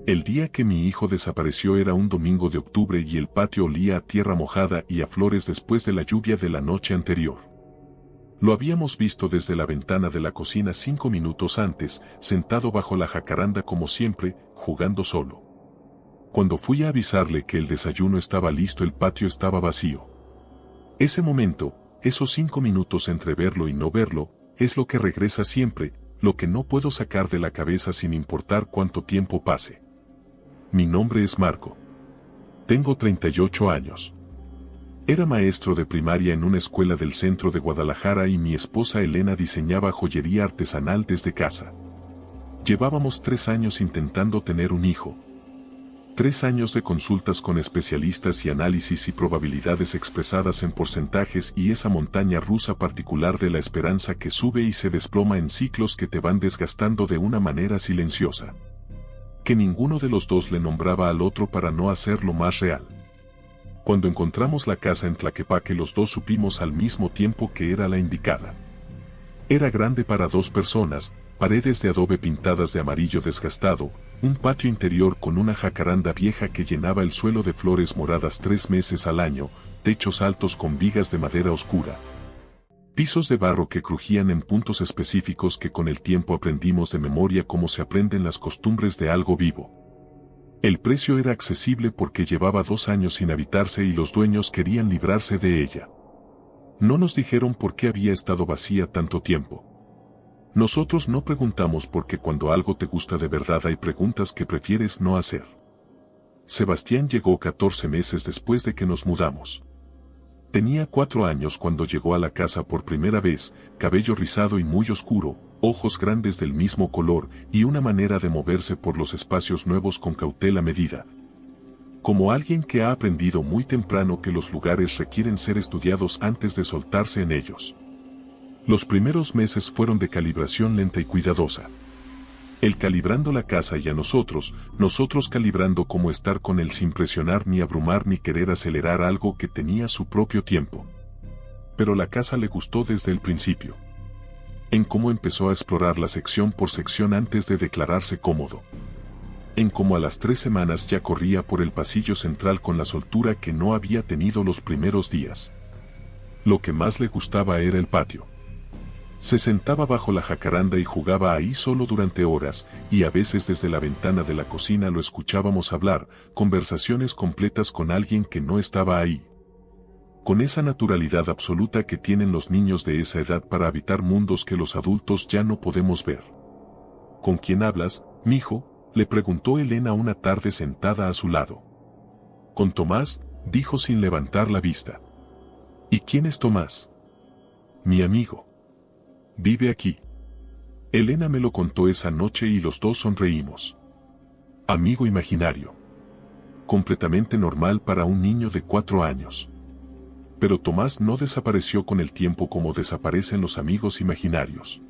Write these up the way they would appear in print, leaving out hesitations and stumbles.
El día que mi hijo desapareció era un domingo de octubre y el patio olía a tierra mojada y a flores después de la lluvia de la noche anterior. Lo habíamos visto desde la ventana de la cocina 5 minutos antes, sentado bajo la jacaranda como siempre, jugando solo. Cuando fui a avisarle que el desayuno estaba listo, el patio estaba vacío. Ese momento, esos 5 minutos entre verlo y no verlo, es lo que regresa siempre, lo que no puedo sacar de la cabeza sin importar cuánto tiempo pase. Mi nombre es Marco. Tengo 38 años. Era maestro de primaria en una escuela del centro de Guadalajara y mi esposa Elena diseñaba joyería artesanal desde casa. Llevábamos 3 años intentando tener un hijo. 3 años de consultas con especialistas y análisis y probabilidades expresadas en porcentajes y esa montaña rusa particular de la esperanza que sube y se desploma en ciclos que te van desgastando de una manera silenciosa. Que ninguno de los dos le nombraba al otro para no hacerlo más real. Cuando encontramos la casa en Tlaquepaque, los dos supimos al mismo tiempo que era la indicada. Era grande para 2 personas, paredes de adobe pintadas de amarillo desgastado, un patio interior con una jacaranda vieja que llenaba el suelo de flores moradas 3 meses al año, techos altos con vigas de madera oscura. Pisos de barro que crujían en puntos específicos que con el tiempo aprendimos de memoria como se aprenden las costumbres de algo vivo. El precio era accesible porque llevaba 2 años sin habitarse y los dueños querían librarse de ella. No nos dijeron por qué había estado vacía tanto tiempo. Nosotros no preguntamos porque cuando algo te gusta de verdad hay preguntas que prefieres no hacer. Sebastián llegó 14 meses después de que nos mudamos. Tenía 4 años cuando llegó a la casa por primera vez, cabello rizado y muy oscuro, ojos grandes del mismo color y una manera de moverse por los espacios nuevos con cautela medida. Como alguien que ha aprendido muy temprano que los lugares requieren ser estudiados antes de soltarse en ellos. Los primeros meses fueron de calibración lenta y cuidadosa. Él calibrando la casa y a nosotros calibrando cómo estar con él sin presionar ni abrumar ni querer acelerar algo que tenía su propio tiempo. Pero la casa le gustó desde el principio. En cómo empezó a explorar la sección por sección antes de declararse cómodo. En cómo a las 3 semanas ya corría por el pasillo central con la soltura que no había tenido los primeros días. Lo que más le gustaba era el patio. Se sentaba bajo la jacaranda y jugaba ahí solo durante horas, y a veces desde la ventana de la cocina lo escuchábamos hablar, conversaciones completas con alguien que no estaba ahí. Con esa naturalidad absoluta que tienen los niños de esa edad para habitar mundos que los adultos ya no podemos ver. ¿Con quién hablas, mijo?, le preguntó Elena una tarde sentada a su lado. Con Tomás, dijo sin levantar la vista. ¿Y quién es Tomás? Mi amigo. Vive aquí. Elena me lo contó esa noche y los dos sonreímos. Amigo imaginario. Completamente normal para un niño de 4 años. Pero Tomás no desapareció con el tiempo como desaparecen los amigos imaginarios.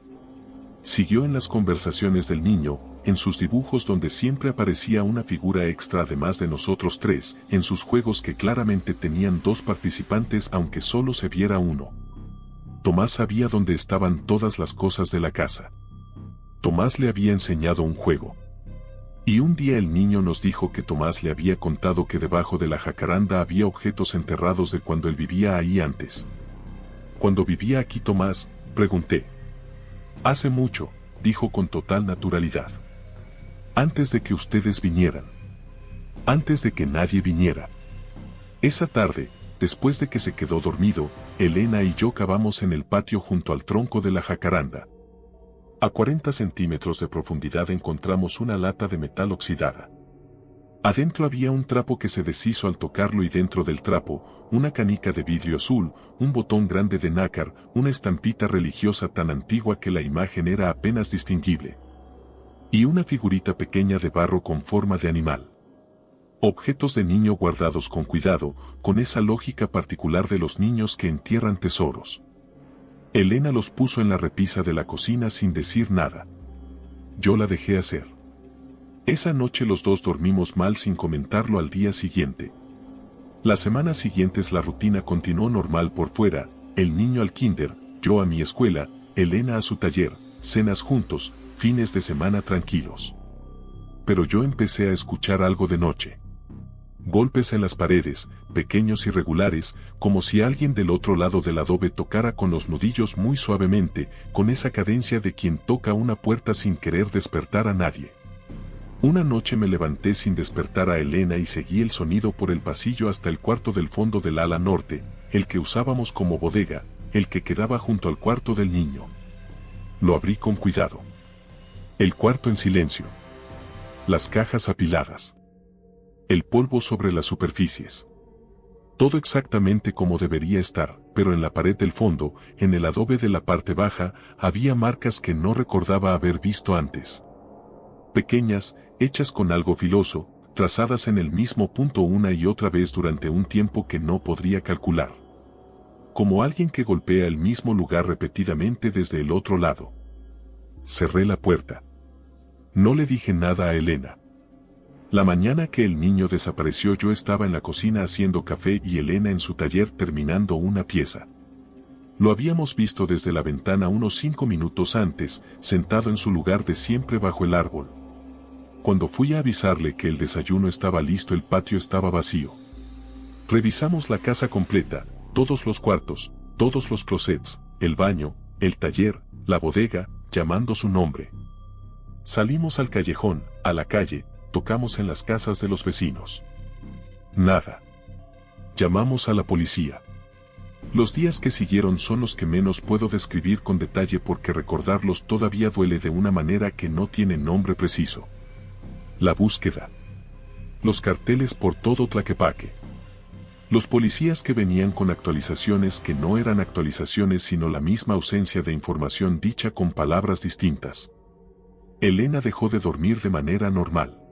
Siguió en las conversaciones del niño, en sus dibujos donde siempre aparecía una figura extra además de nosotros 3, en sus juegos que claramente tenían 2 participantes aunque solo se viera uno. Tomás sabía dónde estaban todas las cosas de la casa. Tomás le había enseñado un juego. Y un día el niño nos dijo que Tomás le había contado que debajo de la jacaranda había objetos enterrados de cuando él vivía ahí antes. ¿Cuándo vivía aquí Tomás?, pregunté. Hace mucho, dijo con total naturalidad. Antes de que ustedes vinieran. Antes de que nadie viniera. Esa tarde, después de que se quedó dormido, Elena y yo cavamos en el patio junto al tronco de la jacaranda. A 40 centímetros de profundidad encontramos una lata de metal oxidada. Adentro había un trapo que se deshizo al tocarlo y dentro del trapo, una canica de vidrio azul, un botón grande de nácar, una estampita religiosa tan antigua que la imagen era apenas distinguible. Y una figurita pequeña de barro con forma de animal. Objetos de niño guardados con cuidado, con esa lógica particular de los niños que entierran tesoros. Elena los puso en la repisa de la cocina sin decir nada. Yo la dejé hacer. Esa noche los dos dormimos mal sin comentarlo al día siguiente. Las semanas siguientes la rutina continuó normal por fuera, el niño al kinder, yo a mi escuela, Elena a su taller, cenas juntos, fines de semana tranquilos. pero yo empecé a escuchar algo de noche. Golpes en las paredes, pequeños y regulares, como si alguien del otro lado del adobe tocara con los nudillos muy suavemente, con esa cadencia de quien toca una puerta sin querer despertar a nadie. Una noche me levanté sin despertar a Elena y seguí el sonido por el pasillo hasta el cuarto del fondo del ala norte, el que usábamos como bodega, el que quedaba junto al cuarto del niño. Lo abrí con cuidado. El cuarto en silencio. Las cajas apiladas. El polvo sobre las superficies. Todo exactamente como debería estar, pero en la pared del fondo, en el adobe de la parte baja, había marcas que no recordaba haber visto antes. Pequeñas, hechas con algo filoso, trazadas en el mismo punto una y otra vez durante un tiempo que no podría calcular. Como alguien que golpea el mismo lugar repetidamente desde el otro lado. Cerré la puerta. No le dije nada a Elena. La mañana que el niño desapareció yo estaba en la cocina haciendo café y Elena en su taller terminando una pieza. Lo habíamos visto desde la ventana unos 5 minutos antes, sentado en su lugar de siempre bajo el árbol. Cuando fui a avisarle que el desayuno estaba listo, el patio estaba vacío. Revisamos la casa completa, todos los cuartos, todos los closets, el baño, el taller, la bodega, llamando su nombre. Salimos al callejón, a la calle, tocamos en las casas de los vecinos. Nada. Llamamos a la policía. Los días que siguieron son los que menos puedo describir con detalle porque recordarlos todavía duele de una manera que no tiene nombre preciso. La búsqueda. Los carteles por todo Tlaquepaque. Los policías que venían con actualizaciones que no eran actualizaciones sino la misma ausencia de información dicha con palabras distintas. Elena dejó de dormir de manera normal.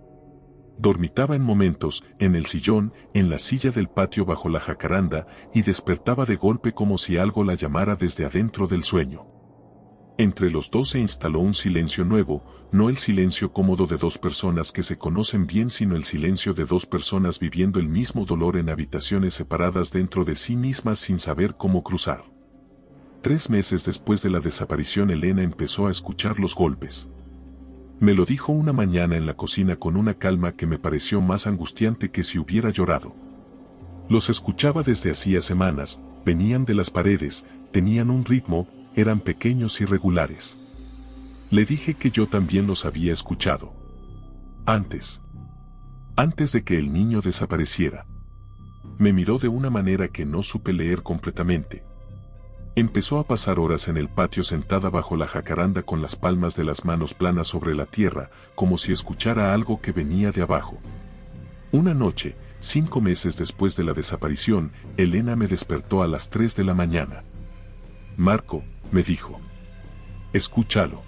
Dormitaba en momentos, en el sillón, en la silla del patio bajo la jacaranda, y despertaba de golpe como si algo la llamara desde adentro del sueño. Entre los dos se instaló un silencio nuevo, no el silencio cómodo de dos personas que se conocen bien, sino el silencio de dos personas viviendo el mismo dolor en habitaciones separadas dentro de sí mismas sin saber cómo cruzar. 3 meses después de la desaparición Elena empezó a escuchar los golpes. Me lo dijo una mañana en la cocina con una calma que me pareció más angustiante que si hubiera llorado. Los escuchaba desde hacía semanas, venían de las paredes, tenían un ritmo, eran pequeños y regulares. Le dije que yo también los había escuchado. Antes de que el niño desapareciera. Me miró de una manera que no supe leer completamente. Empezó a pasar horas en el patio sentada bajo la jacaranda con las palmas de las manos planas sobre la tierra, como si escuchara algo que venía de abajo. Una noche, 5 meses después de la desaparición, Elena me despertó a las 3 de la mañana. Marco, me dijo. Escúchalo.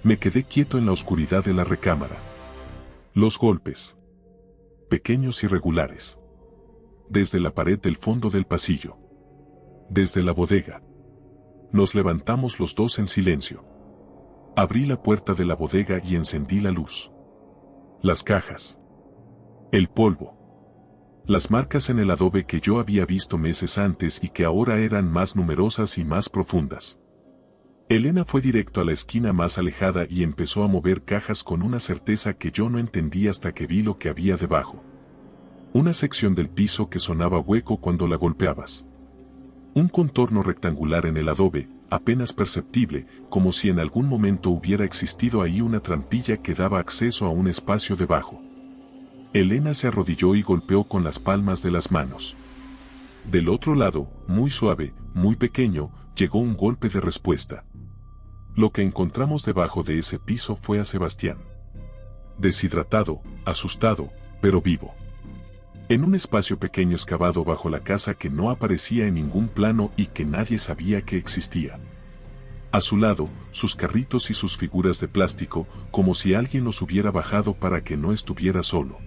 Me quedé quieto en la oscuridad de la recámara. Los golpes. Pequeños y regulares. Desde la pared del fondo del pasillo. Desde la bodega. Nos levantamos los dos en silencio. Abrí la puerta de la bodega y encendí la luz. Las cajas. El polvo. Las marcas en el adobe que yo había visto meses antes y que ahora eran más numerosas y más profundas. Elena fue directo a la esquina más alejada y empezó a mover cajas con una certeza que yo no entendí hasta que vi lo que había debajo. Una sección del piso que sonaba hueco cuando la golpeabas. Un contorno rectangular en el adobe, apenas perceptible, como si en algún momento hubiera existido ahí una trampilla que daba acceso a un espacio debajo. Elena se arrodilló y golpeó con las palmas de las manos. Del otro lado, muy suave, muy pequeño, llegó un golpe de respuesta. Lo que encontramos debajo de ese piso fue a Sebastián. Deshidratado, asustado, pero vivo. En un espacio pequeño excavado bajo la casa que no aparecía en ningún plano y que nadie sabía que existía. A su lado, sus carritos y sus figuras de plástico, como si alguien los hubiera bajado para que no estuviera solo.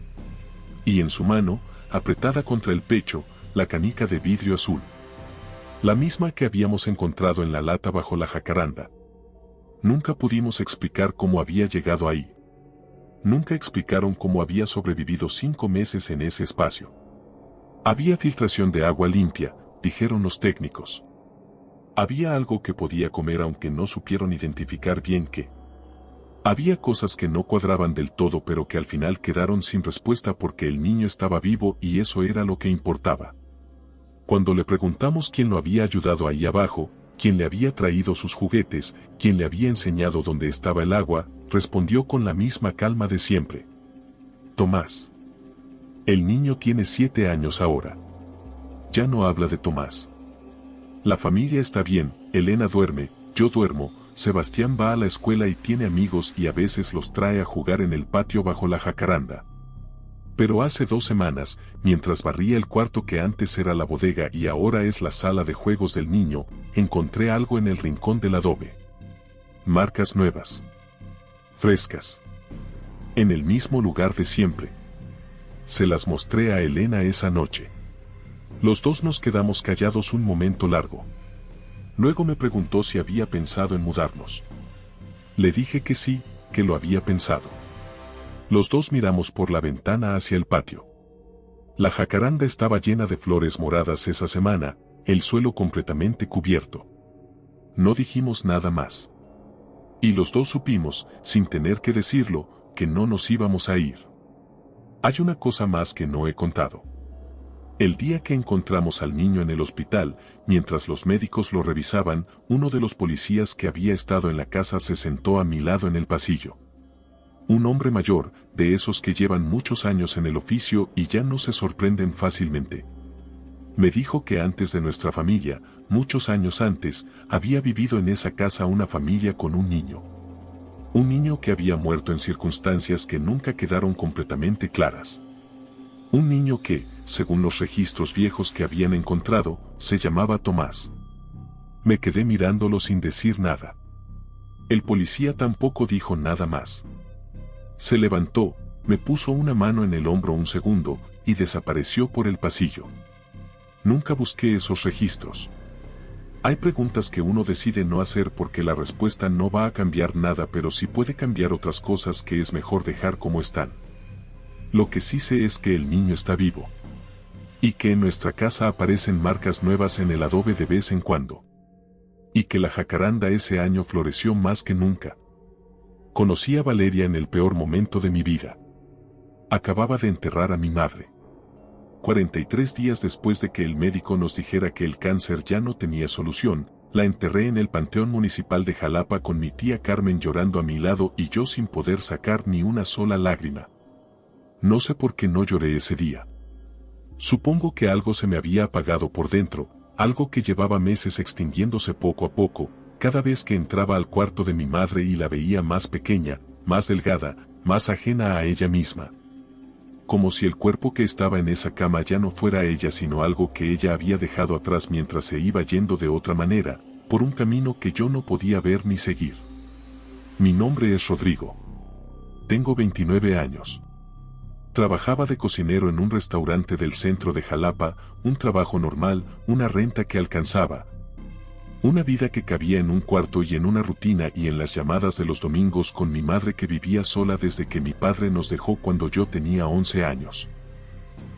Y en su mano, apretada contra el pecho, la canica de vidrio azul. La misma que habíamos encontrado en la lata bajo la jacaranda. Nunca pudimos explicar cómo había llegado ahí. Nunca explicaron cómo había sobrevivido 5 meses en ese espacio. Había filtración de agua limpia, dijeron los técnicos. Había algo que podía comer aunque no supieron identificar bien qué. Había cosas que no cuadraban del todo pero que al final quedaron sin respuesta porque el niño estaba vivo y eso era lo que importaba. Cuando le preguntamos quién lo había ayudado ahí abajo, quién le había traído sus juguetes, quién le había enseñado dónde estaba el agua, respondió con la misma calma de siempre. Tomás. El niño tiene 7 años ahora. Ya no habla de Tomás. La familia está bien, Elena duerme, yo duermo, Sebastián va a la escuela y tiene amigos y a veces los trae a jugar en el patio bajo la jacaranda. Pero hace 2 semanas, mientras barría el cuarto que antes era la bodega y ahora es la sala de juegos del niño, encontré algo en el rincón del adobe. Marcas nuevas. Frescas. En el mismo lugar de siempre. Se las mostré a Elena esa noche. Los dos nos quedamos callados un momento largo. Luego me preguntó si había pensado en mudarnos. Le dije que sí, que lo había pensado. Los dos miramos por la ventana hacia el patio. La jacaranda estaba llena de flores moradas esa semana, el suelo completamente cubierto. No dijimos nada más. Y los dos supimos, sin tener que decirlo, que no nos íbamos a ir. Hay una cosa más que no he contado. El día que encontramos al niño en el hospital, mientras los médicos lo revisaban, uno de los policías que había estado en la casa se sentó a mi lado en el pasillo. Un hombre mayor, de esos que llevan muchos años en el oficio y ya no se sorprenden fácilmente. Me dijo que antes de nuestra familia, muchos años antes, había vivido en esa casa una familia con un niño. Un niño que había muerto en circunstancias que nunca quedaron completamente claras. Un niño que, según los registros viejos que habían encontrado, se llamaba Tomás. Me quedé mirándolo sin decir nada. El policía tampoco dijo nada más. Se levantó, me puso una mano en el hombro un segundo, y desapareció por el pasillo. Nunca busqué esos registros. Hay preguntas que uno decide no hacer porque la respuesta no va a cambiar nada, pero sí puede cambiar otras cosas que es mejor dejar como están. Lo que sí sé es que el niño está vivo. Y que en nuestra casa aparecen marcas nuevas en el adobe de vez en cuando. Y que la jacaranda ese año floreció más que nunca. Conocí a Valeria en el peor momento de mi vida. Acababa de enterrar a mi madre. 43 días después de que el médico nos dijera que el cáncer ya no tenía solución, la enterré en el Panteón Municipal de Jalapa con mi tía Carmen llorando a mi lado y yo sin poder sacar ni una sola lágrima. No sé por qué no lloré ese día. Supongo que algo se me había apagado por dentro, algo que llevaba meses extinguiéndose poco a poco, cada vez que entraba al cuarto de mi madre y la veía más pequeña, más delgada, más ajena a ella misma. Como si el cuerpo que estaba en esa cama ya no fuera ella sino algo que ella había dejado atrás mientras se iba yendo de otra manera, por un camino que yo no podía ver ni seguir. Mi nombre es Rodrigo. Tengo 29 años. Trabajaba de cocinero en un restaurante del centro de Jalapa, un trabajo normal, una renta que alcanzaba. Una vida que cabía en un cuarto y en una rutina y en las llamadas de los domingos con mi madre que vivía sola desde que mi padre nos dejó cuando yo tenía 11 años.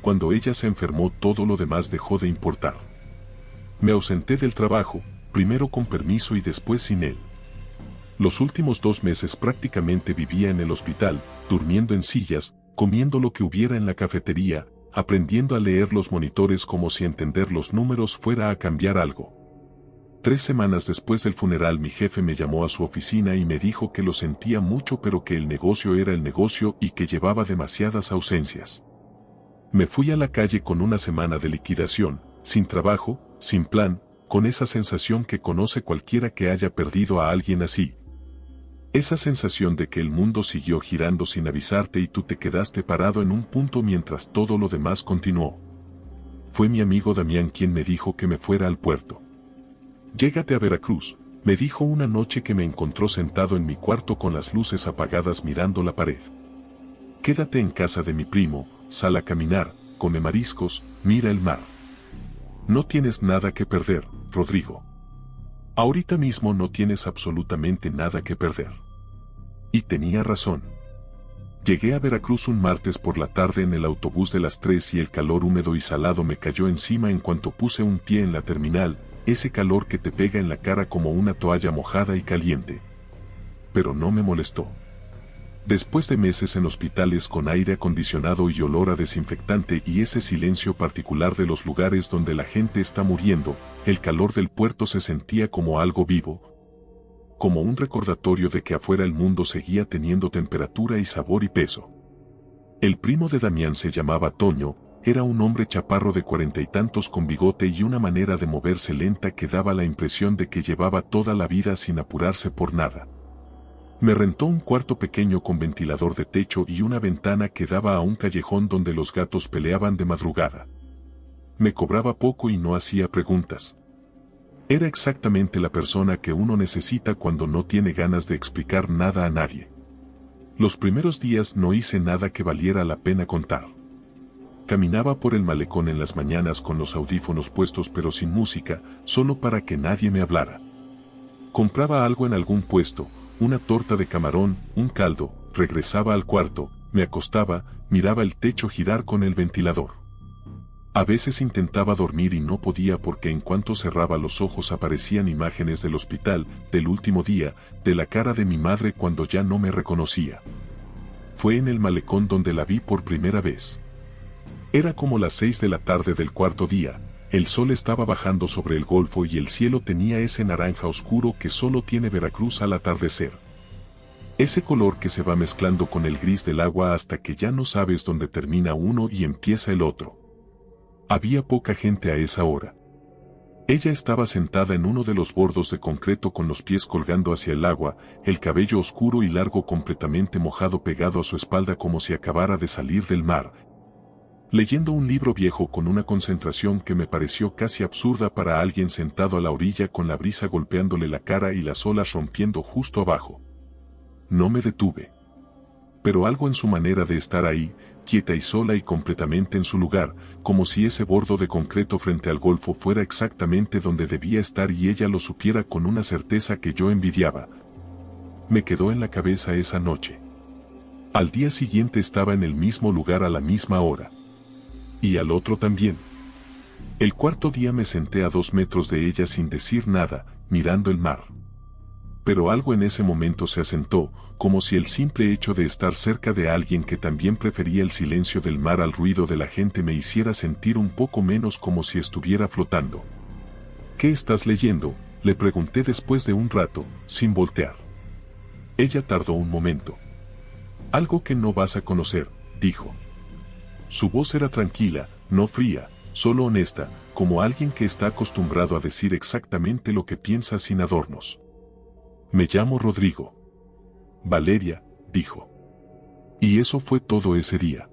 Cuando ella se enfermó todo lo demás dejó de importar. Me ausenté del trabajo, primero con permiso y después sin él. Los últimos 2 meses prácticamente vivía en el hospital, durmiendo en sillas, comiendo lo que hubiera en la cafetería, aprendiendo a leer los monitores como si entender los números fuera a cambiar algo. 3 semanas después del funeral mi jefe me llamó a su oficina y me dijo que lo sentía mucho pero que el negocio era el negocio y que llevaba demasiadas ausencias. Me fui a la calle con una semana de liquidación, sin trabajo, sin plan, con esa sensación que conoce cualquiera que haya perdido a alguien así. Esa sensación de que el mundo siguió girando sin avisarte y tú te quedaste parado en un punto mientras todo lo demás continuó. Fue mi amigo Damián quien me dijo que me fuera al puerto. Llégate a Veracruz, me dijo una noche que me encontró sentado en mi cuarto con las luces apagadas mirando la pared. Quédate en casa de mi primo, sal a caminar, come mariscos, mira el mar. No tienes nada que perder, Rodrigo. Ahorita mismo no tienes absolutamente nada que perder. Y tenía razón. Llegué a Veracruz un martes por la tarde en el autobús de las 3 y el calor húmedo y salado me cayó encima en cuanto puse un pie en la terminal, ese calor que te pega en la cara como una toalla mojada y caliente. Pero no me molestó. Después de meses en hospitales con aire acondicionado y olor a desinfectante y ese silencio particular de los lugares donde la gente está muriendo, el calor del puerto se sentía como algo vivo, como un recordatorio de que afuera el mundo seguía teniendo temperatura y sabor y peso. El primo de Damián se llamaba Toño, era un hombre chaparro de 40 y tantos con bigote y una manera de moverse lenta que daba la impresión de que llevaba toda la vida sin apurarse por nada. Me rentó un cuarto pequeño con ventilador de techo y una ventana que daba a un callejón donde los gatos peleaban de madrugada. Me cobraba poco y no hacía preguntas. Era exactamente la persona que uno necesita cuando no tiene ganas de explicar nada a nadie. Los primeros días no hice nada que valiera la pena contar. Caminaba por el malecón en las mañanas con los audífonos puestos pero sin música, solo para que nadie me hablara. Compraba algo en algún puesto, una torta de camarón, un caldo, regresaba al cuarto, me acostaba, miraba el techo girar con el ventilador. A veces intentaba dormir y no podía porque en cuanto cerraba los ojos aparecían imágenes del hospital, del último día, de la cara de mi madre cuando ya no me reconocía. Fue en el malecón donde la vi por primera vez. Era como las 6 de la tarde del cuarto día, el sol estaba bajando sobre el golfo y el cielo tenía ese naranja oscuro que solo tiene Veracruz al atardecer. Ese color que se va mezclando con el gris del agua hasta que ya no sabes dónde termina uno y empieza el otro. Había poca gente a esa hora. Ella estaba sentada en uno de los bordos de concreto con los pies colgando hacia el agua, el cabello oscuro y largo completamente mojado pegado a su espalda como si acabara de salir del mar, leyendo un libro viejo con una concentración que me pareció casi absurda para alguien sentado a la orilla con la brisa golpeándole la cara y las olas rompiendo justo abajo. No me detuve. Pero algo en su manera de estar ahí, quieta y sola y completamente en su lugar, como si ese bordo de concreto frente al golfo fuera exactamente donde debía estar y ella lo supiera con una certeza que yo envidiaba, me quedó en la cabeza esa noche. Al día siguiente estaba en el mismo lugar a la misma hora. Y al otro también. El cuarto día me senté a 2 metros de ella sin decir nada, mirando el mar. Pero algo en ese momento se asentó, como si el simple hecho de estar cerca de alguien que también prefería el silencio del mar al ruido de la gente me hiciera sentir un poco menos como si estuviera flotando. ¿Qué estás leyendo?, le pregunté después de un rato, sin voltear. Ella tardó un momento. Algo que no vas a conocer, dijo. Su voz era tranquila, no fría, solo honesta, como alguien que está acostumbrado a decir exactamente lo que piensa sin adornos. Me llamo Rodrigo. Valeria, dijo. Y eso fue todo ese día.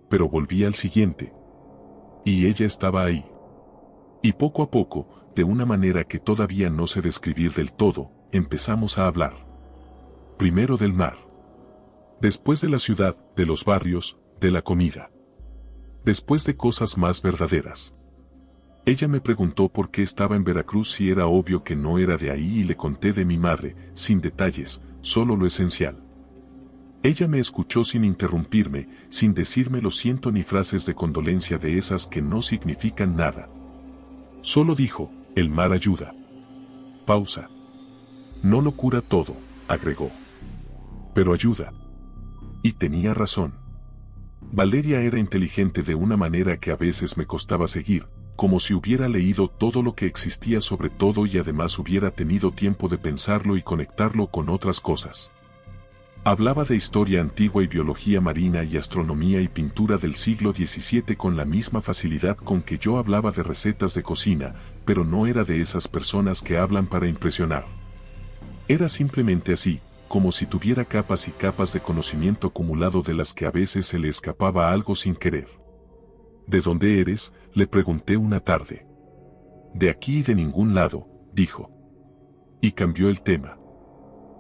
Pero volví al siguiente. Y ella estaba ahí. Y poco a poco, de una manera que todavía no sé describir del todo, empezamos a hablar. Primero del mar. Después de la ciudad, de los barrios, de la comida. Después de cosas más verdaderas. Ella me preguntó por qué estaba en Veracruz si era obvio que no era de ahí y le conté de mi madre, sin detalles, solo lo esencial. Ella me escuchó sin interrumpirme, sin decirme lo siento ni frases de condolencia de esas que no significan nada. Solo dijo, el mar ayuda. Pausa. No lo cura todo, agregó. Pero ayuda. Y tenía razón. Valeria era inteligente de una manera que a veces me costaba seguir, como si hubiera leído todo lo que existía sobre todo y además hubiera tenido tiempo de pensarlo y conectarlo con otras cosas. Hablaba de historia antigua y biología marina y astronomía y pintura del siglo XVII con la misma facilidad con que yo hablaba de recetas de cocina, pero no era de esas personas que hablan para impresionar. Era simplemente así, como si tuviera capas y capas de conocimiento acumulado de las que a veces se le escapaba algo sin querer. ¿De dónde eres?, le pregunté una tarde. De aquí y de ningún lado, dijo. Y cambió el tema.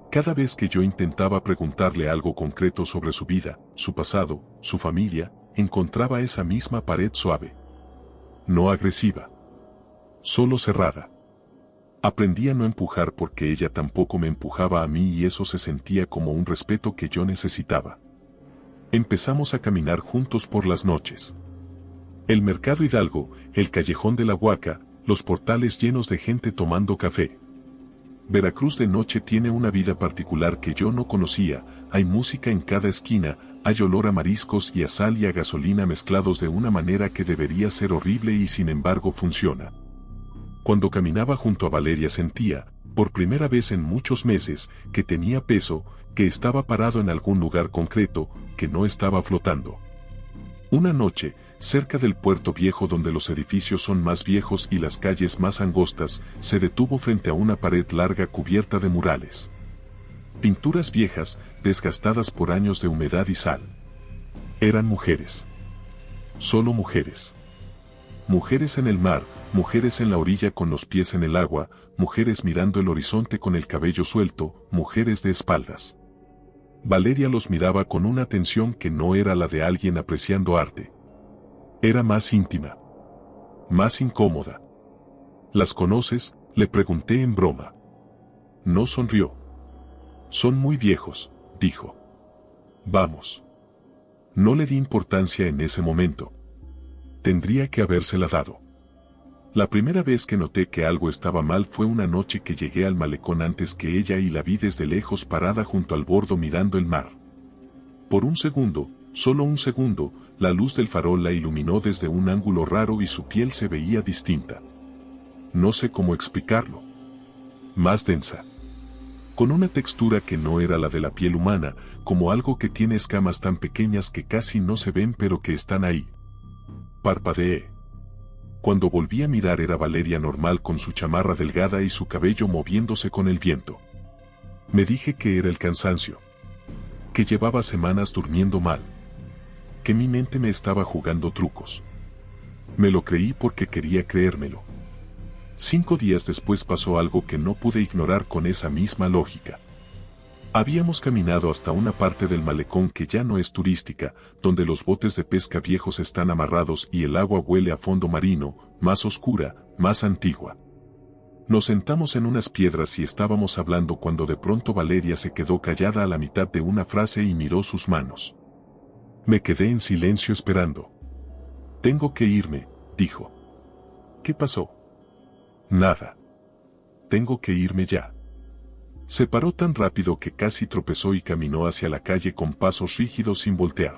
Cada vez que yo intentaba preguntarle algo concreto sobre su vida, su pasado, su familia, encontraba esa misma pared suave. No agresiva. Solo cerrada. Aprendí a no empujar porque ella tampoco me empujaba a mí y eso se sentía como un respeto que yo necesitaba. Empezamos a caminar juntos por las noches. El Mercado Hidalgo, el Callejón de la Huaca, los portales llenos de gente tomando café. Veracruz de noche tiene una vida particular que yo no conocía, hay música en cada esquina, hay olor a mariscos y a sal y a gasolina mezclados de una manera que debería ser horrible y sin embargo funciona. Cuando caminaba junto a Valeria sentía, por primera vez en muchos meses, que tenía peso, que estaba parado en algún lugar concreto, que no estaba flotando. Una noche, cerca del puerto viejo donde los edificios son más viejos y las calles más angostas, se detuvo frente a una pared larga cubierta de murales. Pinturas viejas, desgastadas por años de humedad y sal. Eran mujeres. Solo mujeres. Mujeres en el mar, mujeres en la orilla con los pies en el agua, mujeres mirando el horizonte con el cabello suelto, mujeres de espaldas. Valeria los miraba con una atención que no era la de alguien apreciando arte. Era más íntima. Más incómoda. ¿Las conoces?, le pregunté en broma. No sonrió. Son muy viejos, dijo. Vamos. No le di importancia en ese momento. Tendría que habérsela dado. La primera vez que noté que algo estaba mal fue una noche que llegué al malecón antes que ella y la vi desde lejos parada junto al bordo mirando el mar. Por un segundo, solo un segundo, la luz del farol la iluminó desde un ángulo raro y su piel se veía distinta. No sé cómo explicarlo. Más densa. Con una textura que no era la de la piel humana, como algo que tiene escamas tan pequeñas que casi no se ven pero que están ahí. Parpadeé. Cuando volví a mirar era Valeria normal con su chamarra delgada y su cabello moviéndose con el viento. Me dije que era el cansancio. Que llevaba semanas durmiendo mal. Que mi mente me estaba jugando trucos. Me lo creí porque quería creérmelo. 5 días después pasó algo que no pude ignorar con esa misma lógica. Habíamos caminado hasta una parte del malecón que ya no es turística, donde los botes de pesca viejos están amarrados y el agua huele a fondo marino, más oscura, más antigua. Nos sentamos en unas piedras y estábamos hablando cuando de pronto Valeria se quedó callada a la mitad de una frase y miró sus manos. Me quedé en silencio esperando. Tengo que irme, dijo. ¿Qué pasó? Nada. Tengo que irme ya. Se paró tan rápido que casi tropezó y caminó hacia la calle con pasos rígidos sin voltear.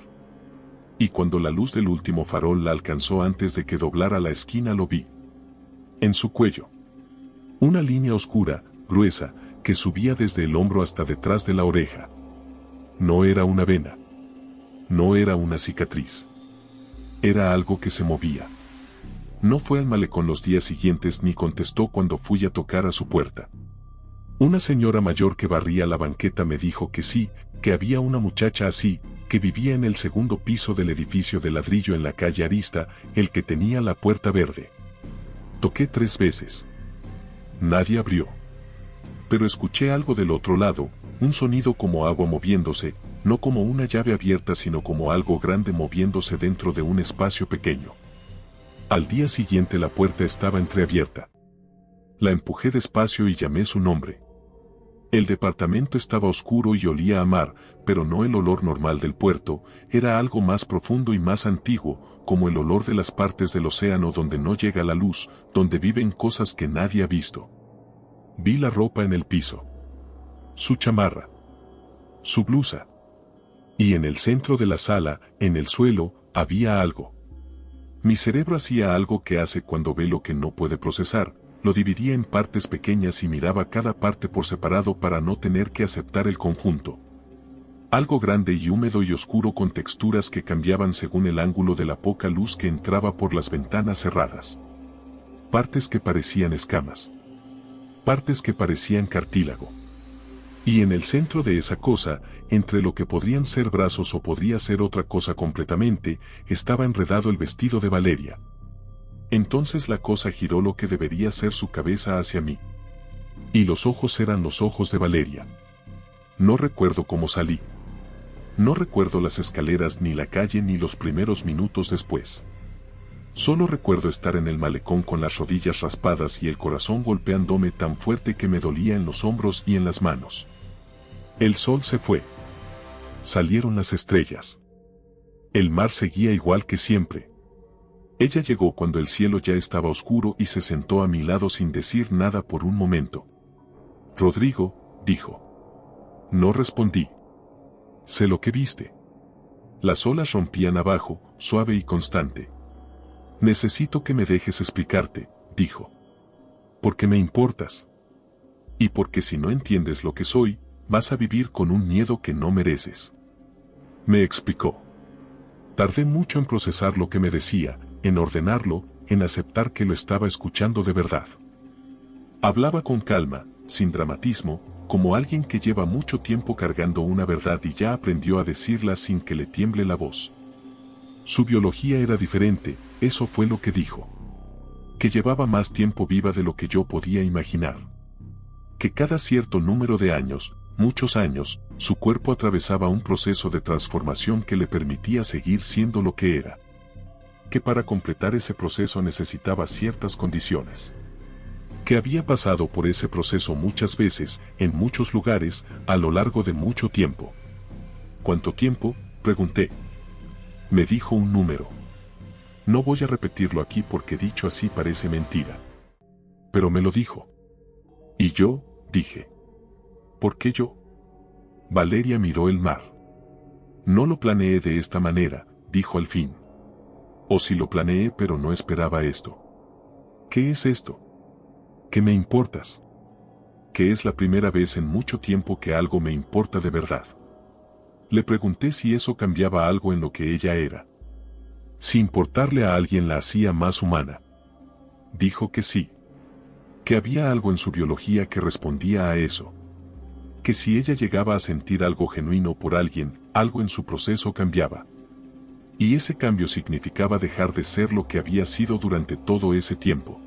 Y cuando la luz del último farol la alcanzó antes de que doblara la esquina lo vi. En su cuello. Una línea oscura, gruesa, que subía desde el hombro hasta detrás de la oreja. No era una vena. No era una cicatriz. Era algo que se movía. No fue al malecón los días siguientes ni contestó cuando fui a tocar a su puerta. Una señora mayor que barría la banqueta me dijo que sí, que había una muchacha así, que vivía en el segundo piso del edificio de ladrillo en la calle Arista, el que tenía la puerta verde. Toqué 3 veces. Nadie abrió. Pero escuché algo del otro lado, un sonido como agua moviéndose, no como una llave abierta sino como algo grande moviéndose dentro de un espacio pequeño. Al día siguiente la puerta estaba entreabierta. La empujé despacio y llamé su nombre. El departamento estaba oscuro y olía a mar, pero no el olor normal del puerto, era algo más profundo y más antiguo, como el olor de las partes del océano donde no llega la luz, donde viven cosas que nadie ha visto. Vi la ropa en el piso. Su chamarra. Su blusa. Y en el centro de la sala, en el suelo, había algo. Mi cerebro hacía algo que hace cuando ve lo que no puede procesar, lo dividía en partes pequeñas y miraba cada parte por separado para no tener que aceptar el conjunto. Algo grande y húmedo y oscuro con texturas que cambiaban según el ángulo de la poca luz que entraba por las ventanas cerradas. Partes que parecían escamas. Partes que parecían cartílago. Y en el centro de esa cosa, entre lo que podrían ser brazos o podría ser otra cosa completamente, estaba enredado el vestido de Valeria. Entonces la cosa giró lo que debería ser su cabeza hacia mí. Y los ojos eran los ojos de Valeria. No recuerdo cómo salí. No recuerdo las escaleras ni la calle ni los primeros minutos después. Solo recuerdo estar en el malecón con las rodillas raspadas y el corazón golpeándome tan fuerte que me dolía en los hombros y en las manos. El sol se fue. Salieron las estrellas. El mar seguía igual que siempre. Ella llegó cuando el cielo ya estaba oscuro y se sentó a mi lado sin decir nada por un momento. Rodrigo, dijo. No respondí. Sé lo que viste. Las olas rompían abajo, suave y constante. Necesito que me dejes explicarte, dijo. Porque me importas. Y porque si no entiendes lo que soy, vas a vivir con un miedo que no mereces. Me explicó. Tardé mucho en procesar lo que me decía, en ordenarlo, en aceptar que lo estaba escuchando de verdad. Hablaba con calma, sin dramatismo, como alguien que lleva mucho tiempo cargando una verdad y ya aprendió a decirla sin que le tiemble la voz. Su biología era diferente, eso fue lo que dijo. Que llevaba más tiempo viva de lo que yo podía imaginar. Que cada cierto número de años, muchos años, su cuerpo atravesaba un proceso de transformación que le permitía seguir siendo lo que era. Que para completar ese proceso necesitaba ciertas condiciones. Que había pasado por ese proceso muchas veces, en muchos lugares, a lo largo de mucho tiempo. ¿Cuánto tiempo?, pregunté. Me dijo un número. No voy a repetirlo aquí porque dicho así parece mentira. Pero me lo dijo. Y yo, dije. ¿Por qué yo? Valeria miró el mar. No lo planeé de esta manera, dijo al fin. O si lo planeé pero no esperaba esto. ¿Qué es esto? ¿Qué me importas? Que es la primera vez en mucho tiempo que algo me importa de verdad. Le pregunté si eso cambiaba algo en lo que ella era. Si importarle a alguien la hacía más humana. Dijo que sí. Que había algo en su biología que respondía a eso. Que si ella llegaba a sentir algo genuino por alguien, algo en su proceso cambiaba. Y ese cambio significaba dejar de ser lo que había sido durante todo ese tiempo.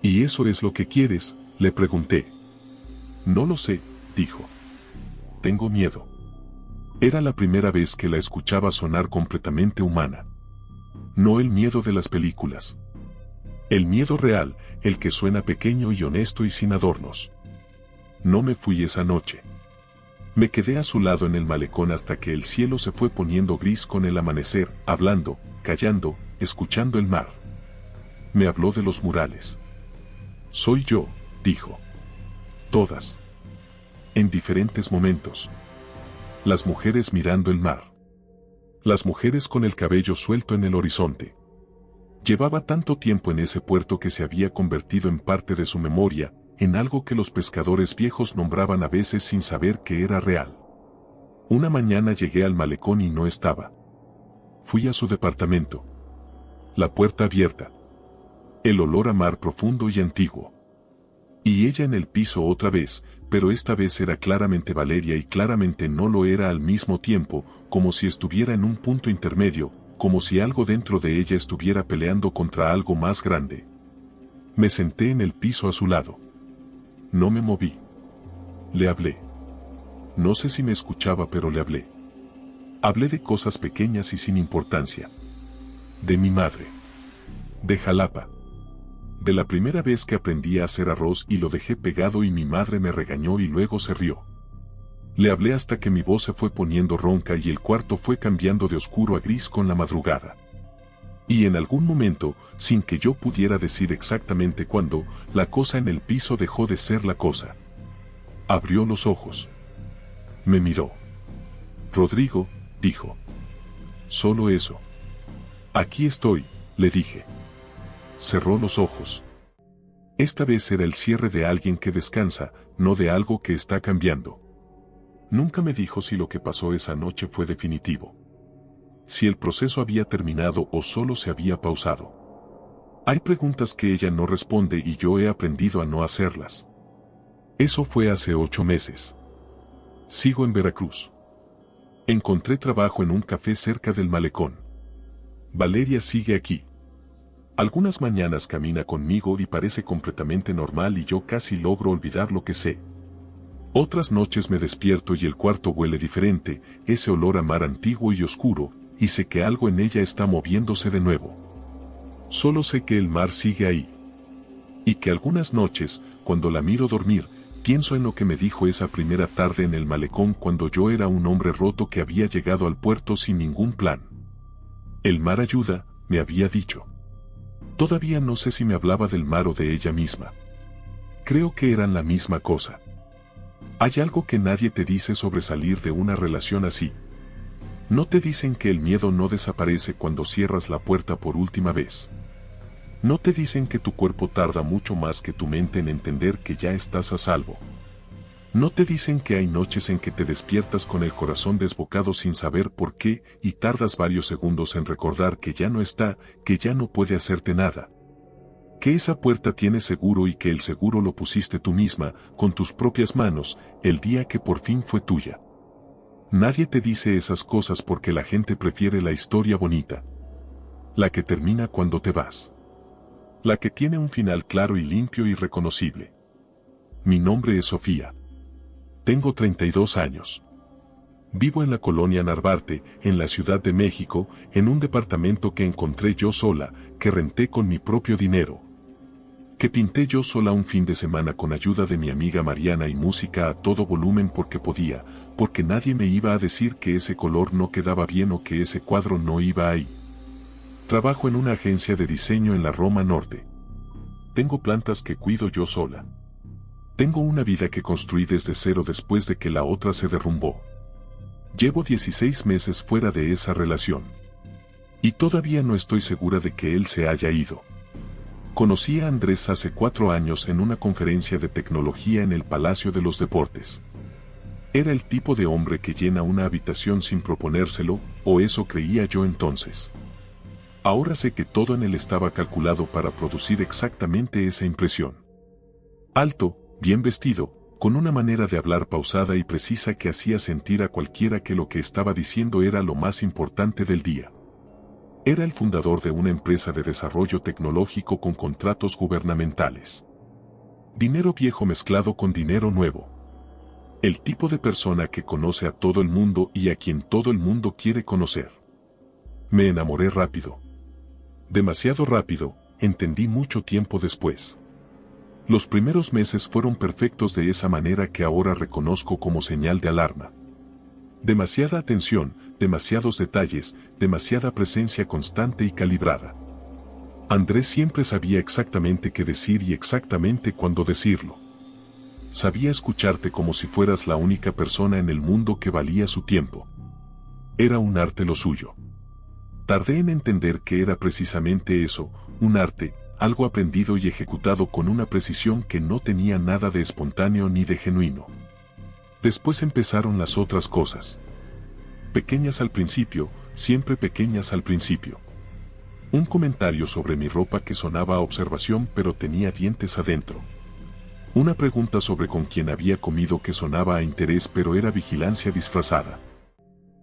¿Y eso es lo que quieres?, le pregunté. No lo sé, dijo. Tengo miedo. Era la primera vez que la escuchaba sonar completamente humana. No el miedo de las películas. El miedo real, el que suena pequeño y honesto y sin adornos. No me fui esa noche. Me quedé a su lado en el malecón hasta que el cielo se fue poniendo gris con el amanecer, hablando, callando, escuchando el mar. Me habló de los murales. Soy yo, dijo. Todas. En diferentes momentos. Las mujeres mirando el mar. Las mujeres con el cabello suelto en el horizonte. Llevaba tanto tiempo en ese puerto que se había convertido en parte de su memoria, en algo que los pescadores viejos nombraban a veces sin saber que era real. Una mañana llegué al malecón y no estaba. Fui a su departamento. La puerta abierta. El olor a mar profundo y antiguo. Y ella en el piso otra vez, pero esta vez era claramente Valeria y claramente no lo era al mismo tiempo, como si estuviera en un punto intermedio, como si algo dentro de ella estuviera peleando contra algo más grande. Me senté en el piso a su lado. No me moví. Le hablé. No sé si me escuchaba, pero le hablé. Hablé de cosas pequeñas y sin importancia. De mi madre. De Jalapa. De la primera vez que aprendí a hacer arroz y lo dejé pegado y mi madre me regañó y luego se rió. Le hablé hasta que mi voz se fue poniendo ronca y el cuarto fue cambiando de oscuro a gris con la madrugada. Y en algún momento, sin que yo pudiera decir exactamente cuándo, la cosa en el piso dejó de ser la cosa. Abrió los ojos. Me miró. Rodrigo, dijo. Solo eso. Aquí estoy, le dije. Cerró los ojos. Esta vez era el cierre de alguien que descansa, no de algo que está cambiando. Nunca me dijo si lo que pasó esa noche fue definitivo. Si el proceso había terminado o solo se había pausado. Hay preguntas que ella no responde y yo he aprendido a no hacerlas. Eso fue hace 8 meses. Sigo en Veracruz. Encontré trabajo en un café cerca del malecón. Valeria sigue aquí. Algunas mañanas camina conmigo y parece completamente normal y yo casi logro olvidar lo que sé. Otras noches me despierto y el cuarto huele diferente, ese olor a mar antiguo y oscuro, y sé que algo en ella está moviéndose de nuevo. Solo sé que el mar sigue ahí. Y que algunas noches, cuando la miro dormir, pienso en lo que me dijo esa primera tarde en el malecón cuando yo era un hombre roto que había llegado al puerto sin ningún plan. El mar ayuda, me había dicho. Todavía no sé si me hablaba del mar o de ella misma. Creo que eran la misma cosa. Hay algo que nadie te dice sobre salir de una relación así. No te dicen que el miedo no desaparece cuando cierras la puerta por última vez. No te dicen que tu cuerpo tarda mucho más que tu mente en entender que ya estás a salvo. No te dicen que hay noches en que te despiertas con el corazón desbocado sin saber por qué y tardas varios segundos en recordar que ya no está, que ya no puede hacerte nada. Que esa puerta tiene seguro y que el seguro lo pusiste tú misma, con tus propias manos, el día que por fin fue tuya. Nadie te dice esas cosas porque la gente prefiere la historia bonita. La que termina cuando te vas. La que tiene un final claro y limpio y reconocible. Mi nombre es Sofía. Tengo 32 años. Vivo en la colonia Narvarte, en la Ciudad de México, en un departamento que encontré yo sola, que renté con mi propio dinero. Que pinté yo sola un fin de semana con ayuda de mi amiga Mariana y música a todo volumen porque podía, porque nadie me iba a decir que ese color no quedaba bien o que ese cuadro no iba ahí. Trabajo en una agencia de diseño en la Roma Norte. Tengo plantas que cuido yo sola. Tengo una vida que construí desde cero después de que la otra se derrumbó. Llevo 16 meses fuera de esa relación. Y todavía no estoy segura de que él se haya ido. Conocí a Andrés hace 4 años en una conferencia de tecnología en el Palacio de los Deportes. Era el tipo de hombre que llena una habitación sin proponérselo, o eso creía yo entonces. Ahora sé que todo en él estaba calculado para producir exactamente esa impresión. Alto, bien vestido, con una manera de hablar pausada y precisa que hacía sentir a cualquiera que lo que estaba diciendo era lo más importante del día. Era el fundador de una empresa de desarrollo tecnológico con contratos gubernamentales. Dinero viejo mezclado con dinero nuevo. El tipo de persona que conoce a todo el mundo y a quien todo el mundo quiere conocer. Me enamoré rápido. Demasiado rápido, entendí mucho tiempo después. Los primeros meses fueron perfectos de esa manera que ahora reconozco como señal de alarma. Demasiada atención, demasiados detalles, demasiada presencia constante y calibrada. Andrés siempre sabía exactamente qué decir y exactamente cuándo decirlo. Sabía escucharte como si fueras la única persona en el mundo que valía su tiempo. Era un arte lo suyo. Tardé en entender que era precisamente eso, un arte, algo aprendido y ejecutado con una precisión que no tenía nada de espontáneo ni de genuino. Después empezaron las otras cosas. Pequeñas al principio, siempre pequeñas al principio. Un comentario sobre mi ropa que sonaba a observación pero tenía dientes adentro. Una pregunta sobre con quién había comido que sonaba a interés pero era vigilancia disfrazada.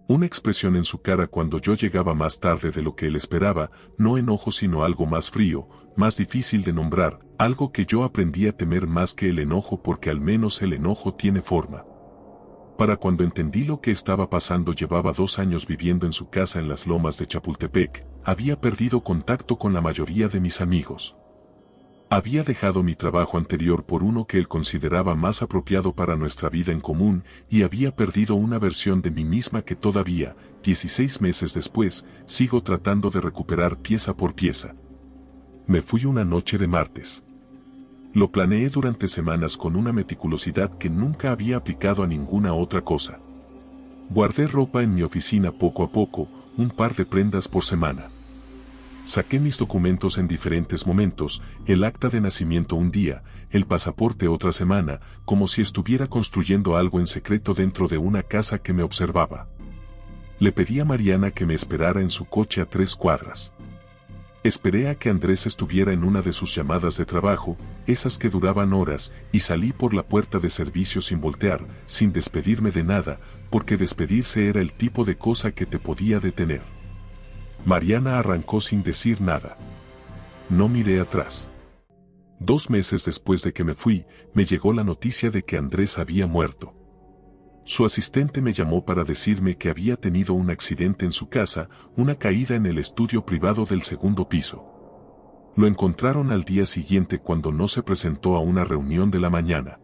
Una expresión en su cara cuando yo llegaba más tarde de lo que él esperaba, no enojo sino algo más frío, más difícil de nombrar, algo que yo aprendí a temer más que el enojo porque al menos el enojo tiene forma. Para cuando entendí lo que estaba pasando llevaba 2 años viviendo en su casa en las lomas de Chapultepec, había perdido contacto con la mayoría de mis amigos. Había dejado mi trabajo anterior por uno que él consideraba más apropiado para nuestra vida en común y había perdido una versión de mí misma que todavía, 16 meses después, sigo tratando de recuperar pieza por pieza. Me fui una noche de martes. Lo planeé durante semanas con una meticulosidad que nunca había aplicado a ninguna otra cosa. Guardé ropa en mi oficina poco a poco, un par de prendas por semana. Saqué mis documentos en diferentes momentos, el acta de nacimiento un día, el pasaporte otra semana, como si estuviera construyendo algo en secreto dentro de una casa que me observaba. Le pedí a Mariana que me esperara en su coche a 3 cuadras. Esperé a que Andrés estuviera en una de sus llamadas de trabajo, esas que duraban horas, y salí por la puerta de servicio sin voltear, sin despedirme de nada, porque despedirse era el tipo de cosa que te podía detener. Mariana arrancó sin decir nada. No miré atrás. 2 meses después de que me fui, me llegó la noticia de que Andrés había muerto. Su asistente me llamó para decirme que había tenido un accidente en su casa, una caída en el estudio privado del 2º piso. Lo encontraron al día siguiente cuando no se presentó a una reunión de la mañana.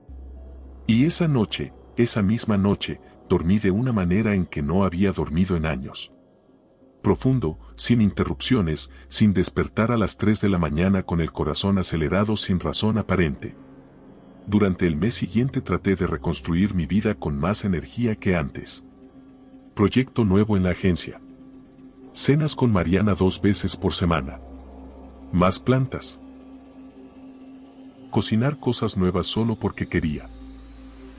Y esa noche, esa misma noche, dormí de una manera en que no había dormido en años. Profundo, sin interrupciones, sin despertar a las 3 de la mañana con el corazón acelerado sin razón aparente. Durante el mes siguiente traté de reconstruir mi vida con más energía que antes. Proyecto nuevo en la agencia. Cenas con Mariana 2 veces por semana. Más plantas. Cocinar cosas nuevas solo porque quería.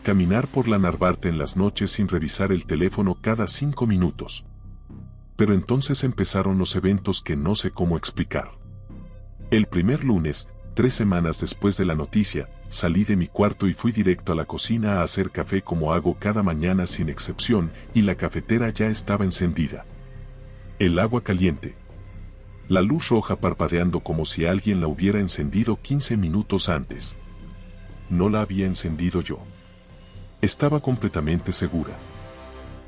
Caminar por la Narvarte en las noches sin revisar el teléfono cada 5 minutos. Pero entonces empezaron los eventos que no sé cómo explicar. El primer lunes, 3 semanas después de la noticia, salí de mi cuarto y fui directo a la cocina a hacer café como hago cada mañana sin excepción, y la cafetera ya estaba encendida. El agua caliente. La luz roja parpadeando como si alguien la hubiera encendido 15 minutos antes. No la había encendido yo. Estaba completamente segura.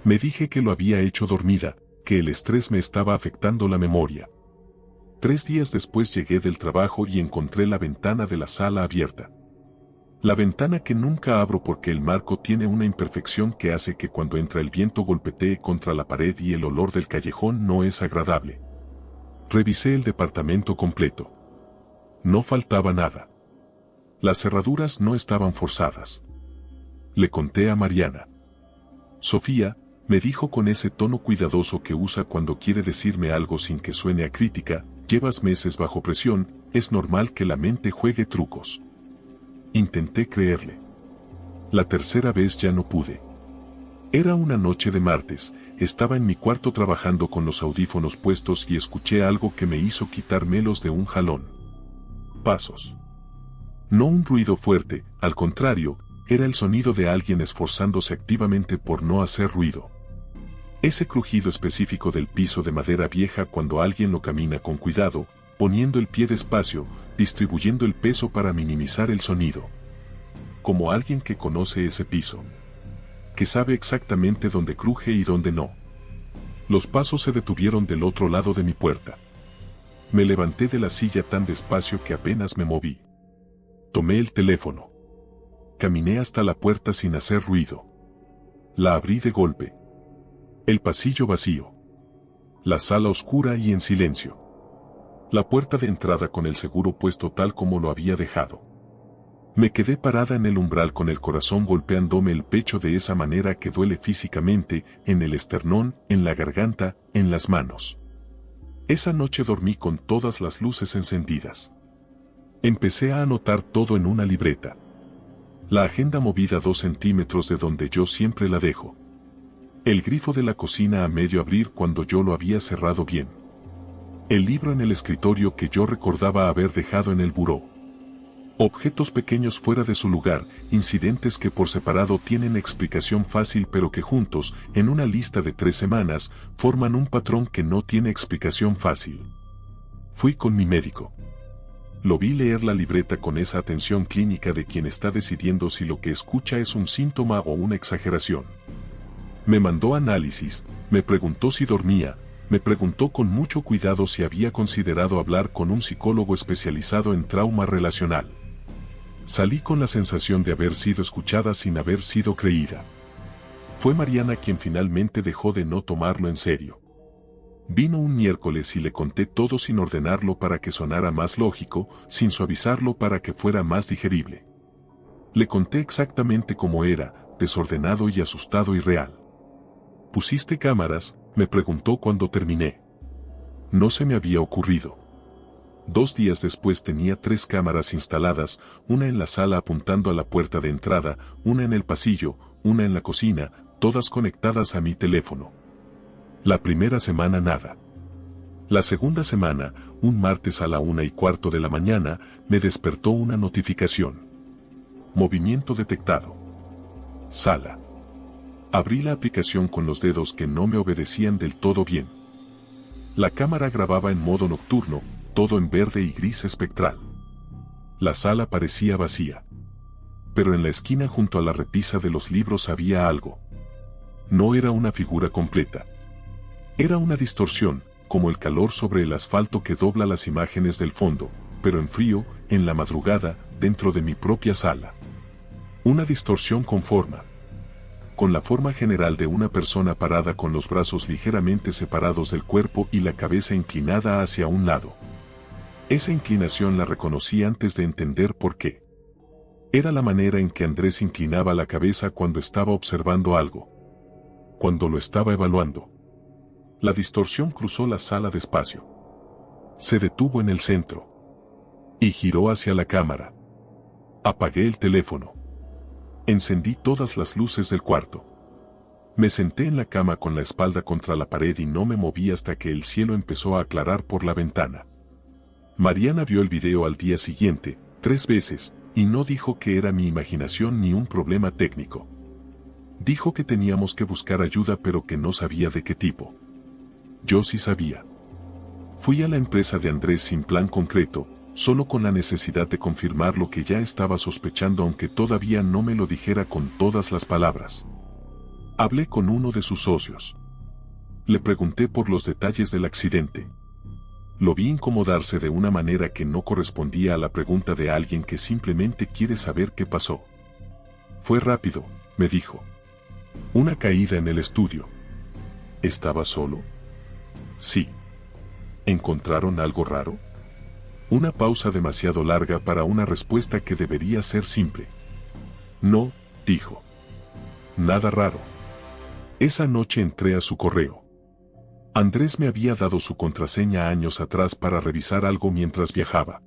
Me dije que lo había hecho dormida, que el estrés me estaba afectando la memoria. 3 días después llegué del trabajo y encontré la ventana de la sala abierta. La ventana que nunca abro porque el marco tiene una imperfección que hace que cuando entra el viento golpetee contra la pared y el olor del callejón no es agradable. Revisé el departamento completo. No faltaba nada. Las cerraduras no estaban forzadas. Le conté a Mariana. Sofía, me dijo con ese tono cuidadoso que usa cuando quiere decirme algo sin que suene a crítica, llevas meses bajo presión, es normal que la mente juegue trucos. Intenté creerle. La tercera vez ya no pude. Era una noche de martes, estaba en mi cuarto trabajando con los audífonos puestos y escuché algo que me hizo quitármelos de un jalón. Pasos. No un ruido fuerte, al contrario, era el sonido de alguien esforzándose activamente por no hacer ruido. Ese crujido específico del piso de madera vieja cuando alguien lo camina con cuidado, poniendo el pie despacio, distribuyendo el peso para minimizar el sonido. Como alguien que conoce ese piso. Que sabe exactamente dónde cruje y dónde no. Los pasos se detuvieron del otro lado de mi puerta. Me levanté de la silla tan despacio que apenas me moví. Tomé el teléfono. Caminé hasta la puerta sin hacer ruido. La abrí de golpe. El pasillo vacío. La sala oscura y en silencio. La puerta de entrada con el seguro puesto tal como lo había dejado. Me quedé parada en el umbral con el corazón golpeándome el pecho de esa manera que duele físicamente, en el esternón, en la garganta, en las manos. Esa noche dormí con todas las luces encendidas. Empecé a anotar todo en una libreta. La agenda movida 2 centímetros de donde yo siempre la dejo. El grifo de la cocina a medio abrir cuando yo lo había cerrado bien. El libro en el escritorio que yo recordaba haber dejado en el buró. Objetos pequeños fuera de su lugar, incidentes que por separado tienen explicación fácil pero que juntos, en una lista de 3 semanas, forman un patrón que no tiene explicación fácil. Fui con mi médico. Lo vi leer la libreta con esa atención clínica de quien está decidiendo si lo que escucha es un síntoma o una exageración. Me mandó análisis, me preguntó si dormía, me preguntó con mucho cuidado si había considerado hablar con un psicólogo especializado en trauma relacional. Salí con la sensación de haber sido escuchada sin haber sido creída. Fue Mariana quien finalmente dejó de no tomarlo en serio. Vino un miércoles y le conté todo sin ordenarlo para que sonara más lógico, sin suavizarlo para que fuera más digerible. Le conté exactamente cómo era, desordenado y asustado y real. ¿Pusiste cámaras?, me preguntó cuando terminé. No se me había ocurrido. 2 días después tenía 3 cámaras instaladas, una en la sala apuntando a la puerta de entrada, una en el pasillo, una en la cocina, todas conectadas a mi teléfono. La primera semana nada. La segunda semana, un martes a la 1:15 de la mañana, me despertó una notificación. Movimiento detectado. Sala. Abrí la aplicación con los dedos que no me obedecían del todo bien. La cámara grababa en modo nocturno, todo en verde y gris espectral. La sala parecía vacía. Pero en la esquina junto a la repisa de los libros había algo. No era una figura completa. Era una distorsión, como el calor sobre el asfalto que dobla las imágenes del fondo, pero en frío, en la madrugada, dentro de mi propia sala. Una distorsión con forma. Con la forma general de una persona parada con los brazos ligeramente separados del cuerpo y la cabeza inclinada hacia un lado. Esa inclinación la reconocí antes de entender por qué. Era la manera en que Andrés inclinaba la cabeza cuando estaba observando algo. Cuando lo estaba evaluando. La distorsión cruzó la sala despacio. Se detuvo en el centro. Y giró hacia la cámara. Apagué el teléfono. Encendí todas las luces del cuarto. Me senté en la cama con la espalda contra la pared y no me moví hasta que el cielo empezó a aclarar por la ventana. Mariana vio el video al día siguiente, 3 veces, y no dijo que era mi imaginación ni un problema técnico. Dijo que teníamos que buscar ayuda pero que no sabía de qué tipo. Yo sí sabía. Fui a la empresa de Andrés sin plan concreto, solo con la necesidad de confirmar lo que ya estaba sospechando aunque todavía no me lo dijera con todas las palabras. Hablé con uno de sus socios. Le pregunté por los detalles del accidente. Lo vi incomodarse de una manera que no correspondía a la pregunta de alguien que simplemente quiere saber qué pasó. Fue rápido, me dijo. Una caída en el estudio. ¿Estaba solo? Sí. ¿Encontraron algo raro? Una pausa demasiado larga para una respuesta que debería ser simple. No, dijo. Nada raro. Esa noche entré a su correo. Andrés me había dado su contraseña años atrás para revisar algo mientras viajaba.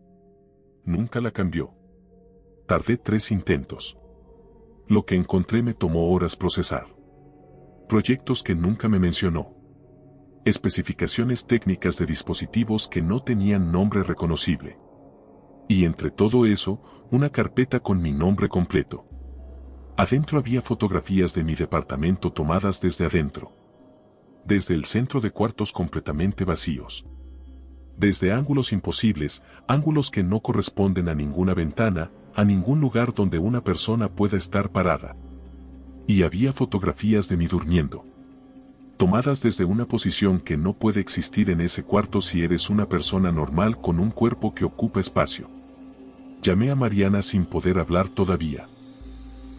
Nunca la cambió. Tardé 3 intentos. Lo que encontré me tomó horas procesar. Proyectos que nunca me mencionó. Especificaciones técnicas de dispositivos que no tenían nombre reconocible. Y entre todo eso, una carpeta con mi nombre completo. Adentro había fotografías de mi departamento tomadas desde adentro. Desde el centro de cuartos completamente vacíos. Desde ángulos imposibles, ángulos que no corresponden a ninguna ventana, a ningún lugar donde una persona pueda estar parada. Y había fotografías de mí durmiendo. Tomadas desde una posición que no puede existir en ese cuarto si eres una persona normal con un cuerpo que ocupa espacio. Llamé a Mariana sin poder hablar todavía.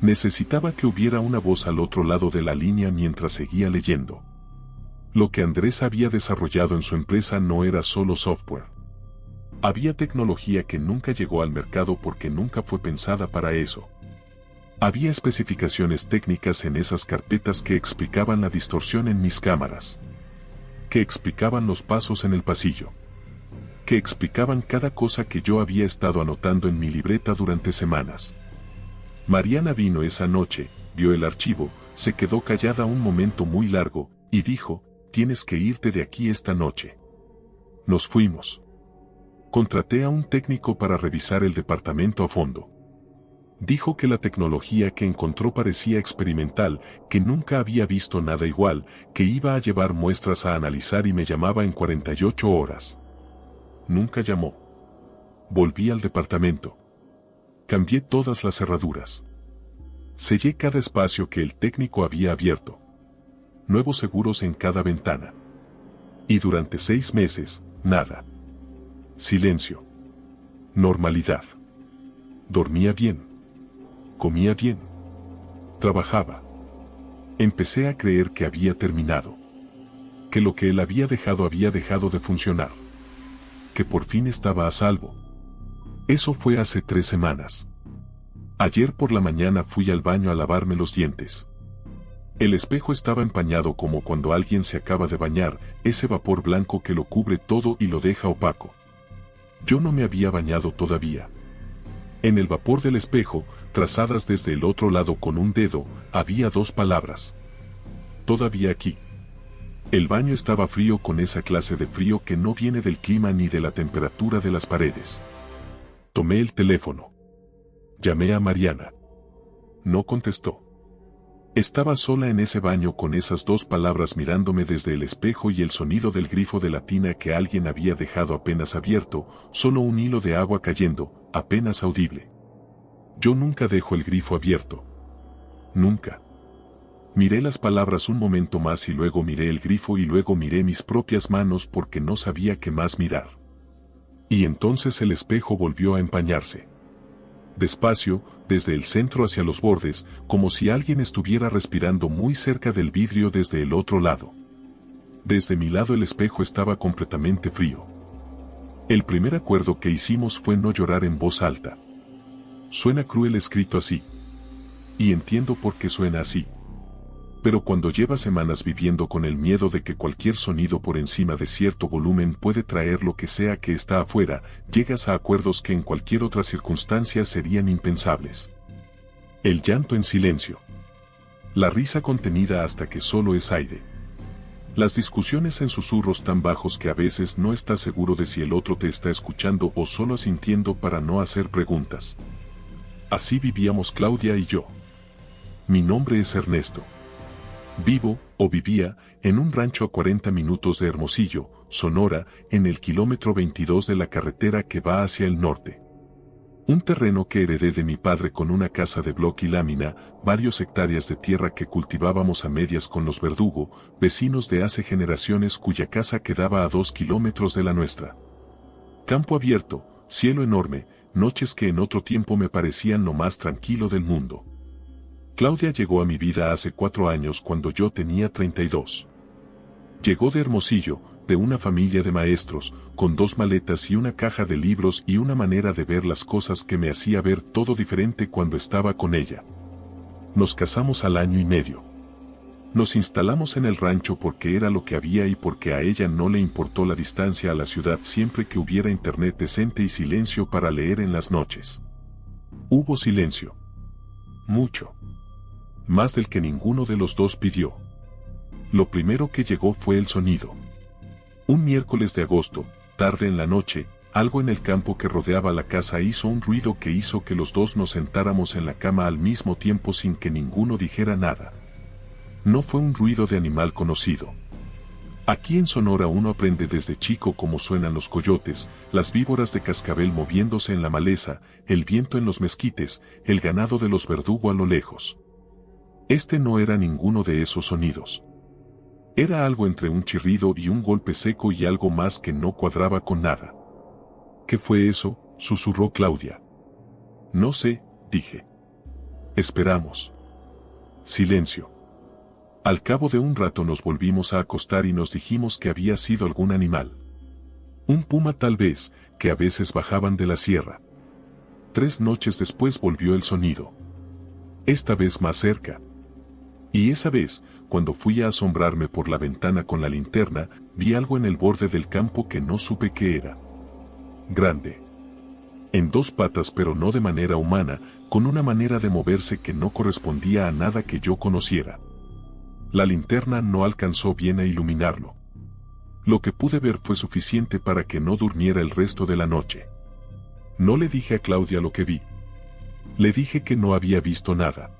Necesitaba que hubiera una voz al otro lado de la línea mientras seguía leyendo. Lo que Andrés había desarrollado en su empresa no era solo software. Había tecnología que nunca llegó al mercado porque nunca fue pensada para eso. Había especificaciones técnicas en esas carpetas que explicaban la distorsión en mis cámaras. Que explicaban los pasos en el pasillo. Que explicaban cada cosa que yo había estado anotando en mi libreta durante semanas. Mariana vino esa noche, vio el archivo, se quedó callada un momento muy largo, y dijo: tienes que irte de aquí esta noche. Nos fuimos. Contraté a un técnico para revisar el departamento a fondo. Dijo que la tecnología que encontró parecía experimental, que nunca había visto nada igual, que iba a llevar muestras a analizar y me llamaba en 48 horas. Nunca llamó. Volví al departamento. Cambié todas las cerraduras. Sellé cada espacio que el técnico había abierto. Nuevos seguros en cada ventana. Y durante 6 meses, nada. Silencio. Normalidad. Dormía bien. Comía bien. Trabajaba. Empecé a creer que había terminado. Que lo que él había dejado de funcionar. Que por fin estaba a salvo. Eso fue hace 3 semanas. Ayer por la mañana fui al baño a lavarme los dientes. El espejo estaba empañado como cuando alguien se acaba de bañar, ese vapor blanco que lo cubre todo y lo deja opaco. Yo no me había bañado todavía. En el vapor del espejo, trazadas desde el otro lado con un dedo, había 2 palabras. Todavía aquí. El baño estaba frío con esa clase de frío que no viene del clima ni de la temperatura de las paredes. Tomé el teléfono. Llamé a Mariana. No contestó. Estaba sola en ese baño con esas 2 palabras mirándome desde el espejo y el sonido del grifo de la tina que alguien había dejado apenas abierto, solo un hilo de agua cayendo, apenas audible. Yo nunca dejo el grifo abierto. Nunca. Miré las palabras un momento más y luego miré el grifo y luego miré mis propias manos porque no sabía qué más mirar. Y entonces el espejo volvió a empañarse. Despacio, desde el centro hacia los bordes, como si alguien estuviera respirando muy cerca del vidrio desde el otro lado. Desde mi lado el espejo estaba completamente frío. El primer acuerdo que hicimos fue no llorar en voz alta. Suena cruel escrito así. Y entiendo por qué suena así. Pero cuando llevas semanas viviendo con el miedo de que cualquier sonido por encima de cierto volumen puede traer lo que sea que está afuera, llegas a acuerdos que en cualquier otra circunstancia serían impensables. El llanto en silencio. La risa contenida hasta que solo es aire. Las discusiones en susurros tan bajos que a veces no estás seguro de si el otro te está escuchando o solo asintiendo para no hacer preguntas. Así vivíamos Claudia y yo. Mi nombre es Ernesto. Vivo, o vivía, en un rancho a 40 minutos de Hermosillo, Sonora, en el kilómetro 22 de la carretera que va hacia el norte. Un terreno que heredé de mi padre con una casa de bloque y lámina, varias hectáreas de tierra que cultivábamos a medias con los Verdugo, vecinos de hace generaciones cuya casa quedaba a 2 kilómetros de la nuestra. Campo abierto, cielo enorme, noches que en otro tiempo me parecían lo más tranquilo del mundo. Claudia llegó a mi vida hace 4 años cuando yo tenía 32. Llegó de Hermosillo, de una familia de maestros, con 2 maletas y una caja de libros y una manera de ver las cosas que me hacía ver todo diferente cuando estaba con ella. Nos casamos al año y medio. Nos instalamos en el rancho porque era lo que había y porque a ella no le importó la distancia a la ciudad siempre que hubiera internet decente y silencio para leer en las noches. Hubo silencio. Mucho. Más del que ninguno de los dos pidió. Lo primero que llegó fue el sonido. Un miércoles de agosto, tarde en la noche, algo en el campo que rodeaba la casa hizo un ruido que hizo que los dos nos sentáramos en la cama al mismo tiempo sin que ninguno dijera nada. No fue un ruido de animal conocido. Aquí en Sonora uno aprende desde chico cómo suenan los coyotes, las víboras de cascabel moviéndose en la maleza, el viento en los mezquites, el ganado de los Verdugo a lo lejos. Este no era ninguno de esos sonidos. Era algo entre un chirrido y un golpe seco y algo más que no cuadraba con nada. ¿Qué fue eso?, susurró Claudia. No sé, dije. Esperamos. Silencio. Al cabo de un rato nos volvimos a acostar y nos dijimos que había sido algún animal. Un puma tal vez, que a veces bajaban de la sierra. 3 noches después volvió el sonido. Esta vez más cerca. Y esa vez, cuando fui a asombrarme por la ventana con la linterna, vi algo en el borde del campo que no supe qué era. Grande. En 2 patas pero no de manera humana, con una manera de moverse que no correspondía a nada que yo conociera. La linterna no alcanzó bien a iluminarlo. Lo que pude ver fue suficiente para que no durmiera el resto de la noche. No le dije a Claudia lo que vi. Le dije que no había visto nada.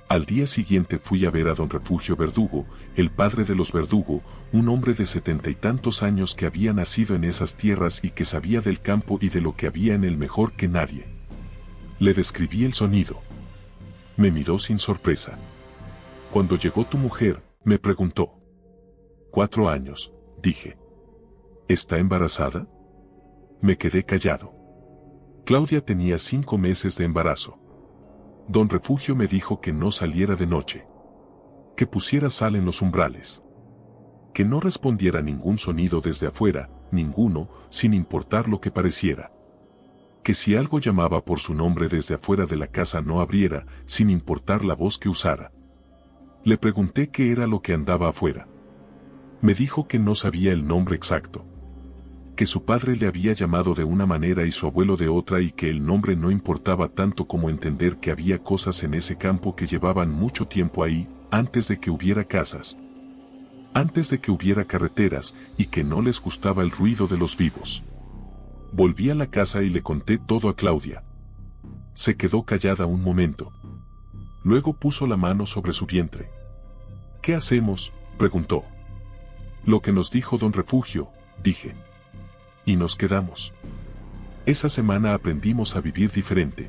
Al día siguiente fui a ver a don Refugio Verdugo, el padre de los Verdugo, un hombre de 70 y tantos años que había nacido en esas tierras y que sabía del campo y de lo que había en él mejor que nadie. Le describí el sonido. Me miró sin sorpresa. Cuando llegó tu mujer, me preguntó. 4 años, dije. ¿Está embarazada? Me quedé callado. Claudia tenía 5 meses de embarazo. Don Refugio me dijo que no saliera de noche. Que pusiera sal en los umbrales. Que no respondiera ningún sonido desde afuera, ninguno, sin importar lo que pareciera. Que si algo llamaba por su nombre desde afuera de la casa no abriera, sin importar la voz que usara. Le pregunté qué era lo que andaba afuera. Me dijo que no sabía el nombre exacto. Que su padre le había llamado de una manera y su abuelo de otra y que el nombre no importaba tanto como entender que había cosas en ese campo que llevaban mucho tiempo ahí, antes de que hubiera casas. Antes de que hubiera carreteras, y que no les gustaba el ruido de los vivos. Volví a la casa y le conté todo a Claudia. Se quedó callada un momento. Luego puso la mano sobre su vientre. ¿Qué hacemos?, preguntó. Lo que nos dijo don Refugio, dije. Y nos quedamos. Esa semana aprendimos a vivir diferente.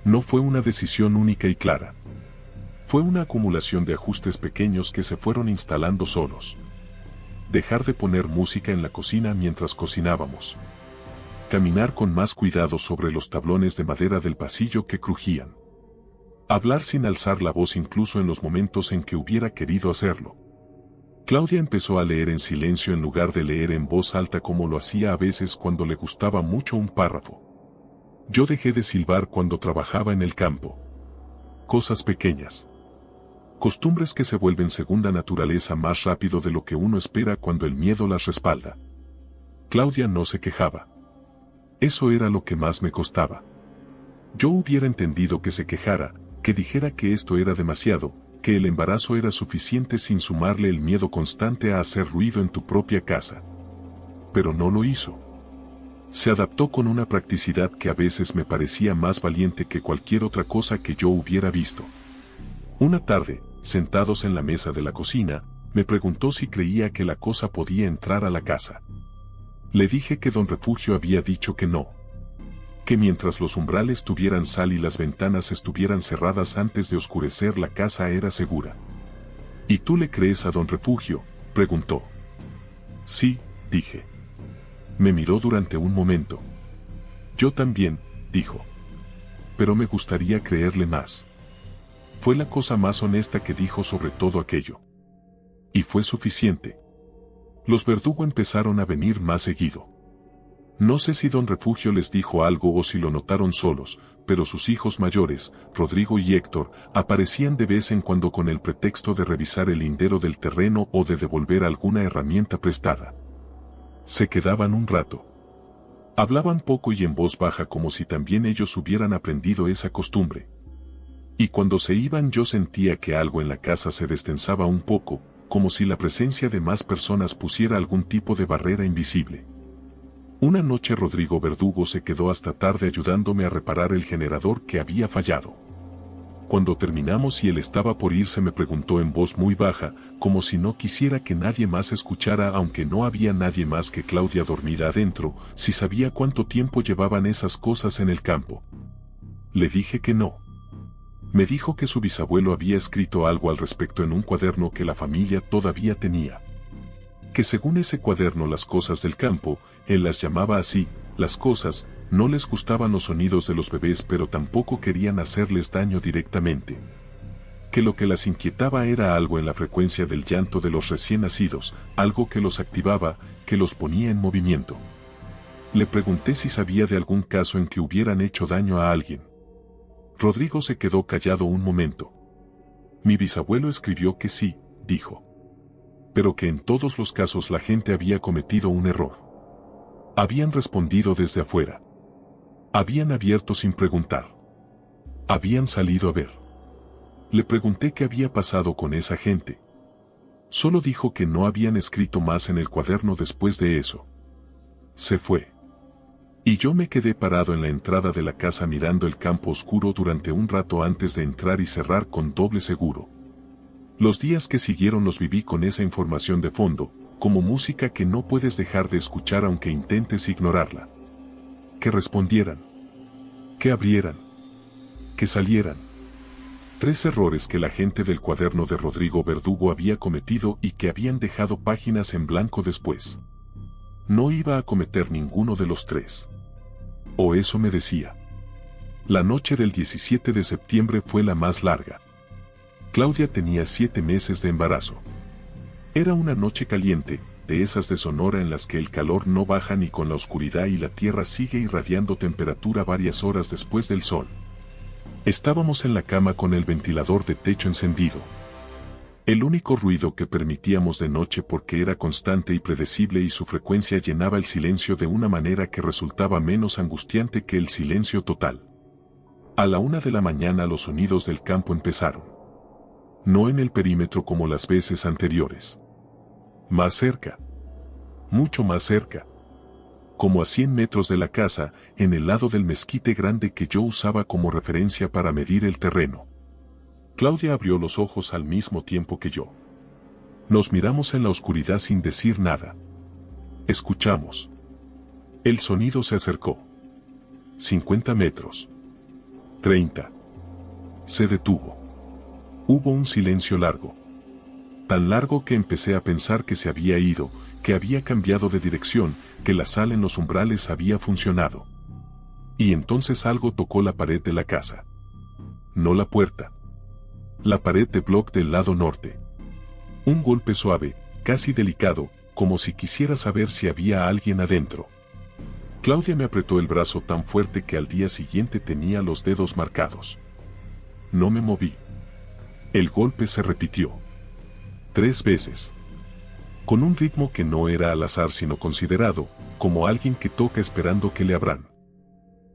No fue una decisión única y clara. Fue una acumulación de ajustes pequeños que se fueron instalando solos. Dejar de poner música en la cocina mientras cocinábamos. Caminar con más cuidado sobre los tablones de madera del pasillo que crujían. Hablar sin alzar la voz incluso en los momentos en que hubiera querido hacerlo. Claudia empezó a leer en silencio en lugar de leer en voz alta como lo hacía a veces cuando le gustaba mucho un párrafo. Yo dejé de silbar cuando trabajaba en el campo. Cosas pequeñas. Costumbres que se vuelven segunda naturaleza más rápido de lo que uno espera cuando el miedo las respalda. Claudia no se quejaba. Eso era lo que más me costaba. Yo hubiera entendido que se quejara, que dijera que esto era demasiado, que el embarazo era suficiente sin sumarle el miedo constante a hacer ruido en tu propia casa. Pero no lo hizo. Se adaptó con una practicidad que a veces me parecía más valiente que cualquier otra cosa que yo hubiera visto. Una tarde, sentados en la mesa de la cocina, me preguntó si creía que la cosa podía entrar a la casa. Le dije que don Refugio había dicho que no. Que mientras los umbrales tuvieran sal y las ventanas estuvieran cerradas antes de oscurecer la casa era segura. ¿Y tú le crees a don Refugio?, preguntó. Sí, dije. Me miró durante un momento. Yo también, dijo. Pero me gustaría creerle más. Fue la cosa más honesta que dijo sobre todo aquello. Y fue suficiente. Los Verdugo empezaron a venir más seguido. No sé si don Refugio les dijo algo o si lo notaron solos, pero sus hijos mayores, Rodrigo y Héctor, aparecían de vez en cuando con el pretexto de revisar el lindero del terreno o de devolver alguna herramienta prestada. Se quedaban un rato. Hablaban poco y en voz baja como si también ellos hubieran aprendido esa costumbre. Y cuando se iban yo sentía que algo en la casa se destensaba un poco, como si la presencia de más personas pusiera algún tipo de barrera invisible. Una noche Rodrigo Verdugo se quedó hasta tarde ayudándome a reparar el generador que había fallado. Cuando terminamos y él estaba por irse me preguntó en voz muy baja, como si no quisiera que nadie más escuchara aunque no había nadie más que Claudia dormida adentro, si sabía cuánto tiempo llevaban esas cosas en el campo. Le dije que no. Me dijo que su bisabuelo había escrito algo al respecto en un cuaderno que la familia todavía tenía. Que según ese cuaderno las cosas del campo, él las llamaba así, las cosas, no les gustaban los sonidos de los bebés pero tampoco querían hacerles daño directamente. Que lo que las inquietaba era algo en la frecuencia del llanto de los recién nacidos, algo que los activaba, que los ponía en movimiento. Le pregunté si sabía de algún caso en que hubieran hecho daño a alguien. Rodrigo se quedó callado un momento. Mi bisabuelo escribió que sí, dijo. Pero que en todos los casos la gente había cometido un error. Habían respondido desde afuera. Habían abierto sin preguntar. Habían salido a ver. Le pregunté qué había pasado con esa gente. Solo dijo que no habían escrito más en el cuaderno después de eso. Se fue. Y yo me quedé parado en la entrada de la casa mirando el campo oscuro durante un rato antes de entrar y cerrar con doble seguro. Los días que siguieron los viví con esa información de fondo, como música que no puedes dejar de escuchar aunque intentes ignorarla. Que respondieran. Que abrieran. Que salieran. 3 errores que la gente del cuaderno de Rodrigo Verdugo había cometido y que habían dejado páginas en blanco después. No iba a cometer ninguno de los 3. O eso me decía. La noche del 17 de septiembre fue la más larga. Claudia tenía 7 meses de embarazo. Era una noche caliente, de esas de Sonora en las que el calor no baja ni con la oscuridad y la tierra sigue irradiando temperatura varias horas después del sol. Estábamos en la cama con el ventilador de techo encendido. El único ruido que permitíamos de noche porque era constante y predecible y su frecuencia llenaba el silencio de una manera que resultaba menos angustiante que el silencio total. A la 1 de la mañana los sonidos del campo empezaron. No en el perímetro como las veces anteriores. Más cerca. Mucho más cerca. Como a 100 metros de la casa, en el lado del mezquite grande que yo usaba como referencia para medir el terreno. Claudia abrió los ojos al mismo tiempo que yo. Nos miramos en la oscuridad sin decir nada. Escuchamos. El sonido se acercó. 50 metros. 30. Se detuvo. Hubo un silencio largo. Tan largo que empecé a pensar que se había ido, que había cambiado de dirección, que la sal en los umbrales había funcionado. Y entonces algo tocó la pared de la casa. No la puerta. La pared de bloc del lado norte. Un golpe suave, casi delicado, como si quisiera saber si había alguien adentro. Claudia me apretó el brazo tan fuerte que al día siguiente tenía los dedos marcados. No me moví. El golpe se repitió 3 veces. Con un ritmo que no era al azar sino considerado, como alguien que toca esperando que le abran.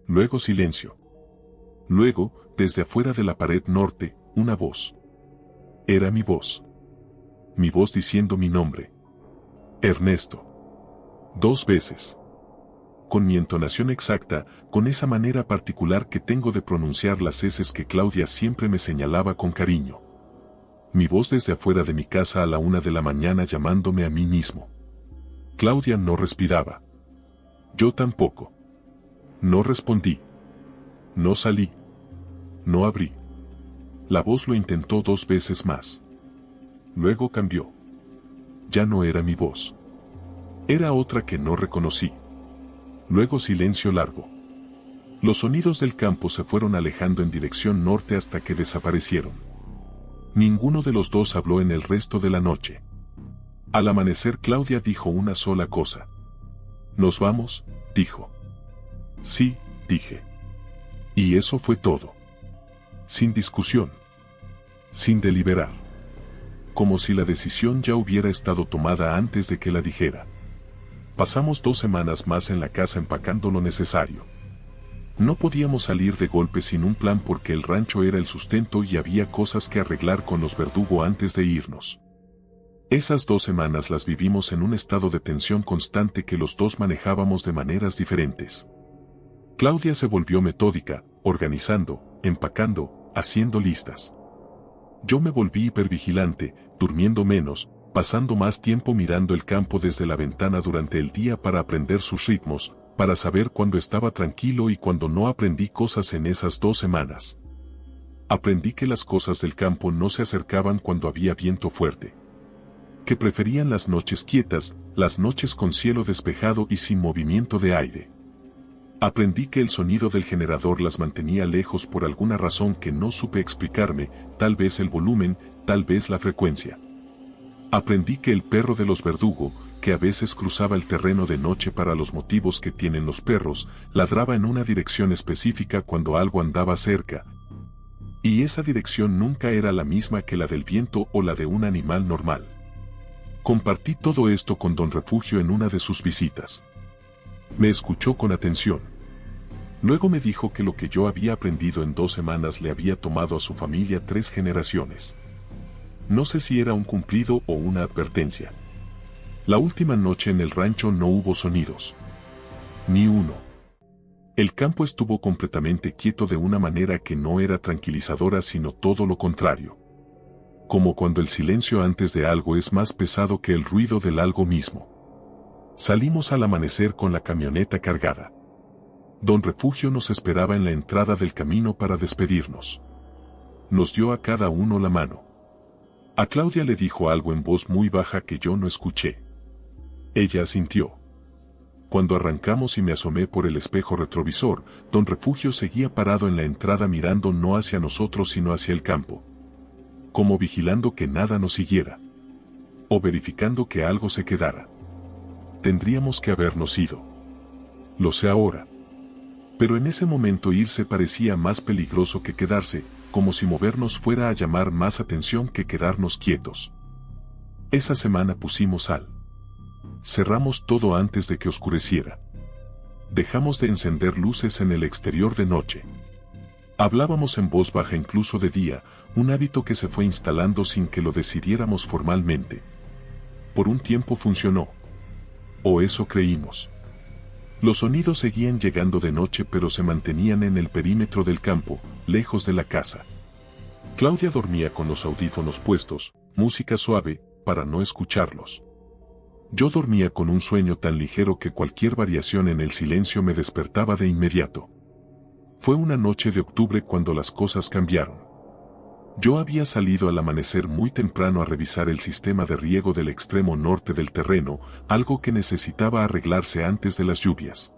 Luego silencio. Luego, desde afuera de la pared norte, una voz. Era mi voz. Mi voz diciendo mi nombre. Ernesto. 2 veces. Con mi entonación exacta, con esa manera particular que tengo de pronunciar las eses que Claudia siempre me señalaba con cariño. Mi voz desde afuera de mi casa a la 1 de la mañana llamándome a mí mismo. Claudia no respiraba. Yo tampoco. No respondí. No salí. No abrí. La voz lo intentó 2 veces más. Luego cambió. Ya no era mi voz. Era otra que no reconocí. Luego silencio largo. Los sonidos del campo se fueron alejando en dirección norte hasta que desaparecieron. Ninguno de los dos habló en el resto de la noche. Al amanecer Claudia dijo una sola cosa. «¿Nos vamos?», dijo. «Sí», dije. Y eso fue todo. Sin discusión. Sin deliberar. Como si la decisión ya hubiera estado tomada antes de que la dijera. Pasamos 2 semanas más en la casa empacando lo necesario. No podíamos salir de golpe sin un plan porque el rancho era el sustento y había cosas que arreglar con los Verdugo antes de irnos. Esas 2 semanas las vivimos en un estado de tensión constante que los dos manejábamos de maneras diferentes. Claudia se volvió metódica, organizando, empacando, haciendo listas. Yo me volví hipervigilante, durmiendo menos, pasando más tiempo mirando el campo desde la ventana durante el día para aprender sus ritmos, para saber cuándo estaba tranquilo y cuándo no. Aprendí cosas en esas 2 semanas. Aprendí que las cosas del campo no se acercaban cuando había viento fuerte. Que preferían las noches quietas, las noches con cielo despejado y sin movimiento de aire. Aprendí que el sonido del generador las mantenía lejos por alguna razón que no supe explicarme, tal vez el volumen, tal vez la frecuencia. Aprendí que el perro de los Verdugo, que a veces cruzaba el terreno de noche para los motivos que tienen los perros, ladraba en una dirección específica cuando algo andaba cerca. Y esa dirección nunca era la misma que la del viento o la de un animal normal. Compartí todo esto con Don Refugio en una de sus visitas. Me escuchó con atención. Luego me dijo que lo que yo había aprendido en 2 semanas le había tomado a su familia 3 generaciones. No sé si era un cumplido o una advertencia. La última noche en el rancho no hubo sonidos. Ni uno. El campo estuvo completamente quieto de una manera que no era tranquilizadora sino todo lo contrario. Como cuando el silencio antes de algo es más pesado que el ruido del algo mismo. Salimos al amanecer con la camioneta cargada. Don Refugio nos esperaba en la entrada del camino para despedirnos. Nos dio a cada uno la mano. A Claudia le dijo algo en voz muy baja que yo no escuché. Ella asintió. Cuando arrancamos y me asomé por el espejo retrovisor, Don Refugio seguía parado en la entrada mirando no hacia nosotros sino hacia el campo. Como vigilando que nada nos siguiera. O verificando que algo se quedara. Tendríamos que habernos ido. Lo sé ahora. Pero en ese momento irse parecía más peligroso que quedarse, como si movernos fuera a llamar más atención que quedarnos quietos. Esa semana pusimos sal. Cerramos todo antes de que oscureciera. Dejamos de encender luces en el exterior de noche. Hablábamos en voz baja incluso de día, un hábito que se fue instalando sin que lo decidiéramos formalmente. Por un tiempo funcionó. O eso creímos. Los sonidos seguían llegando de noche pero se mantenían en el perímetro del campo, lejos de la casa. Claudia dormía con los audífonos puestos, música suave, para no escucharlos. Yo dormía con un sueño tan ligero que cualquier variación en el silencio me despertaba de inmediato. Fue una noche de octubre cuando las cosas cambiaron. Yo había salido al amanecer muy temprano a revisar el sistema de riego del extremo norte del terreno, algo que necesitaba arreglarse antes de las lluvias.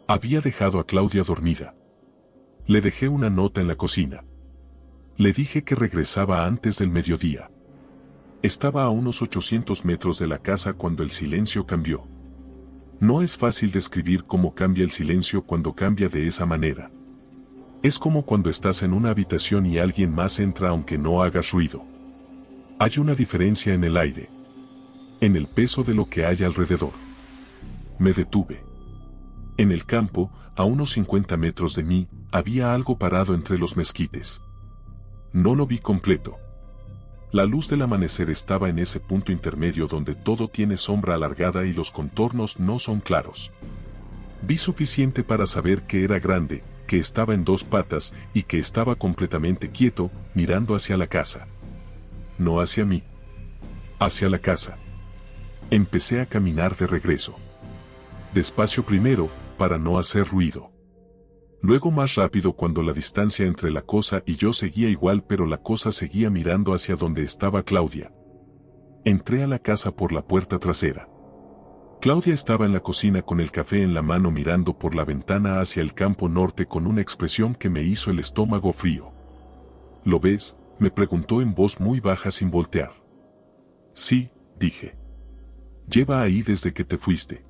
Había dejado a Claudia dormida. Le dejé una nota en la cocina. Le dije que regresaba antes del mediodía. Estaba a unos 800 metros de la casa cuando el silencio cambió. No es fácil describir cómo cambia el silencio cuando cambia de esa manera. Es como cuando estás en una habitación y alguien más entra aunque no hagas ruido. Hay una diferencia en el aire, en el peso de lo que hay alrededor. Me detuve. En el campo, a unos 50 metros de mí, había algo parado entre los mezquites. No lo vi completo. La luz del amanecer estaba en ese punto intermedio donde todo tiene sombra alargada y los contornos no son claros. Vi suficiente para saber que era grande, que estaba en dos patas y que estaba completamente quieto, mirando hacia la casa. No hacia mí. Hacia la casa. Empecé a caminar de regreso. Despacio primero, para no hacer ruido. Luego más rápido cuando la distancia entre la cosa y yo seguía igual, pero la cosa seguía mirando hacia donde estaba Claudia. Entré a la casa por la puerta trasera. Claudia estaba en la cocina con el café en la mano mirando por la ventana hacia el campo norte con una expresión que me hizo el estómago frío. ¿Lo ves?, me preguntó en voz muy baja sin voltear. Sí, dije. Lleva ahí desde que te fuiste.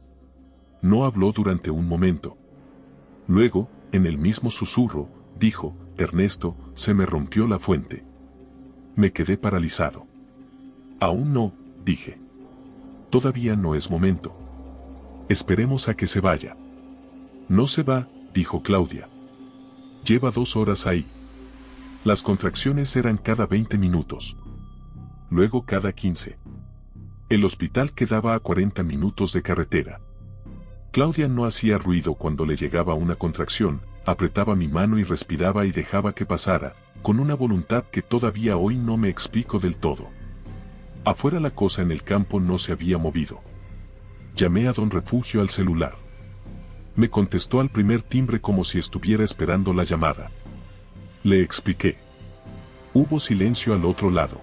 No habló durante un momento. Luego, en el mismo susurro, dijo, Ernesto, se me rompió la fuente. Me quedé paralizado. Aún no, dije. Todavía no es momento. Esperemos a que se vaya. No se va, dijo Claudia. Lleva 2 horas ahí. Las contracciones eran cada 20 minutos. Luego cada 15. El hospital quedaba a 40 minutos de carretera. Claudia no hacía ruido cuando le llegaba una contracción, apretaba mi mano y respiraba y dejaba que pasara, con una voluntad que todavía hoy no me explico del todo. Afuera la cosa en el campo no se había movido. Llamé a Don Refugio al celular. Me contestó al primer timbre como si estuviera esperando la llamada. Le expliqué. Hubo silencio al otro lado.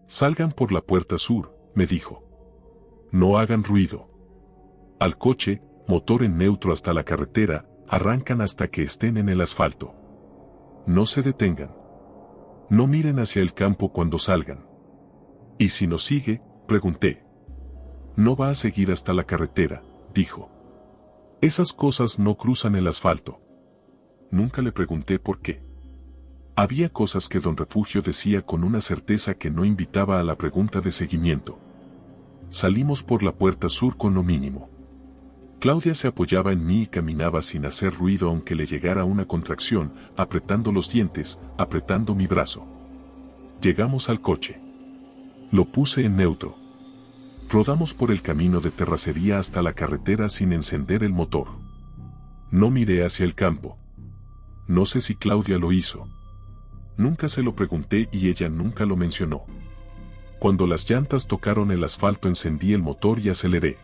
Salgan por la puerta sur, me dijo. No hagan ruido. Al coche, motor en neutro hasta la carretera, arrancan hasta que estén en el asfalto. No se detengan. No miren hacia el campo cuando salgan. ¿Y si nos sigue?, pregunté. No va a seguir hasta la carretera, dijo. Esas cosas no cruzan el asfalto. Nunca le pregunté por qué. Había cosas que Don Refugio decía con una certeza que no invitaba a la pregunta de seguimiento. Salimos por la puerta sur con lo mínimo. Claudia se apoyaba en mí y caminaba sin hacer ruido aunque le llegara una contracción, apretando los dientes, apretando mi brazo. Llegamos al coche. Lo puse en neutro. Rodamos por el camino de terracería hasta la carretera sin encender el motor. No miré hacia el campo. No sé si Claudia lo hizo. Nunca se lo pregunté y ella nunca lo mencionó. Cuando las llantas tocaron el asfalto encendí el motor y aceleré.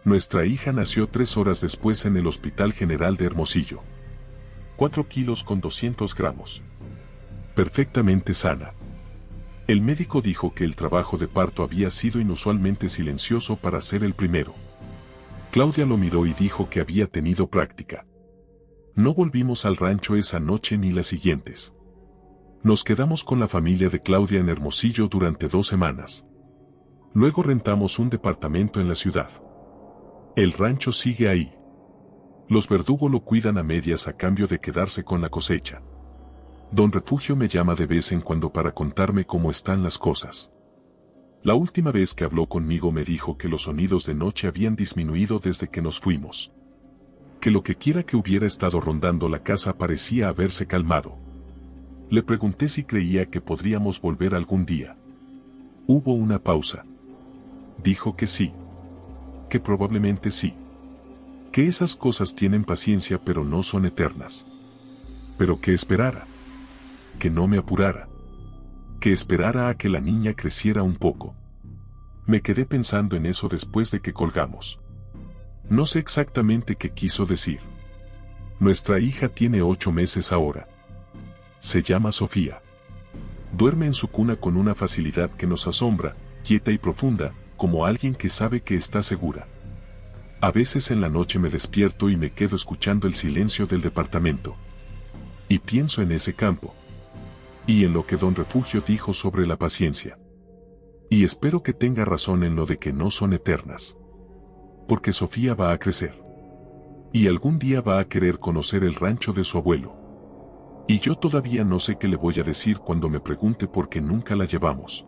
Nuestra hija nació 3 horas después en el Hospital General de Hermosillo. 4 kilos con 200 gramos. Perfectamente sana. El médico dijo que el trabajo de parto había sido inusualmente silencioso para ser el primero. Claudia lo miró y dijo que había tenido práctica. No volvimos al rancho esa noche ni las siguientes. Nos quedamos con la familia de Claudia en Hermosillo durante 2 semanas. Luego rentamos un departamento en la ciudad. El rancho sigue ahí. Los Verdugo lo cuidan a medias a cambio de quedarse con la cosecha. Don Refugio me llama de vez en cuando para contarme cómo están las cosas. La última vez que habló conmigo me dijo que los sonidos de noche habían disminuido desde que nos fuimos. Que lo que quiera que hubiera estado rondando la casa parecía haberse calmado. Le pregunté si creía que podríamos volver algún día. Hubo una pausa. Dijo que sí. Que probablemente sí. Que esas cosas tienen paciencia pero no son eternas. Pero que esperara. Que no me apurara. Que esperara a que la niña creciera un poco. Me quedé pensando en eso después de que colgamos. No sé exactamente qué quiso decir. Nuestra hija tiene 8 meses ahora. Se llama Sofía. Duerme en su cuna con una facilidad que nos asombra, quieta y profunda, como alguien que sabe que está segura. A veces en la noche me despierto y me quedo escuchando el silencio del departamento. Y pienso en ese campo. Y en lo que Don Refugio dijo sobre la paciencia. Y espero que tenga razón en lo de que no son eternas. porque Sofía va a crecer. Y algún día va a querer conocer el rancho de su abuelo. Y yo todavía no sé qué le voy a decir cuando me pregunte por qué nunca la llevamos.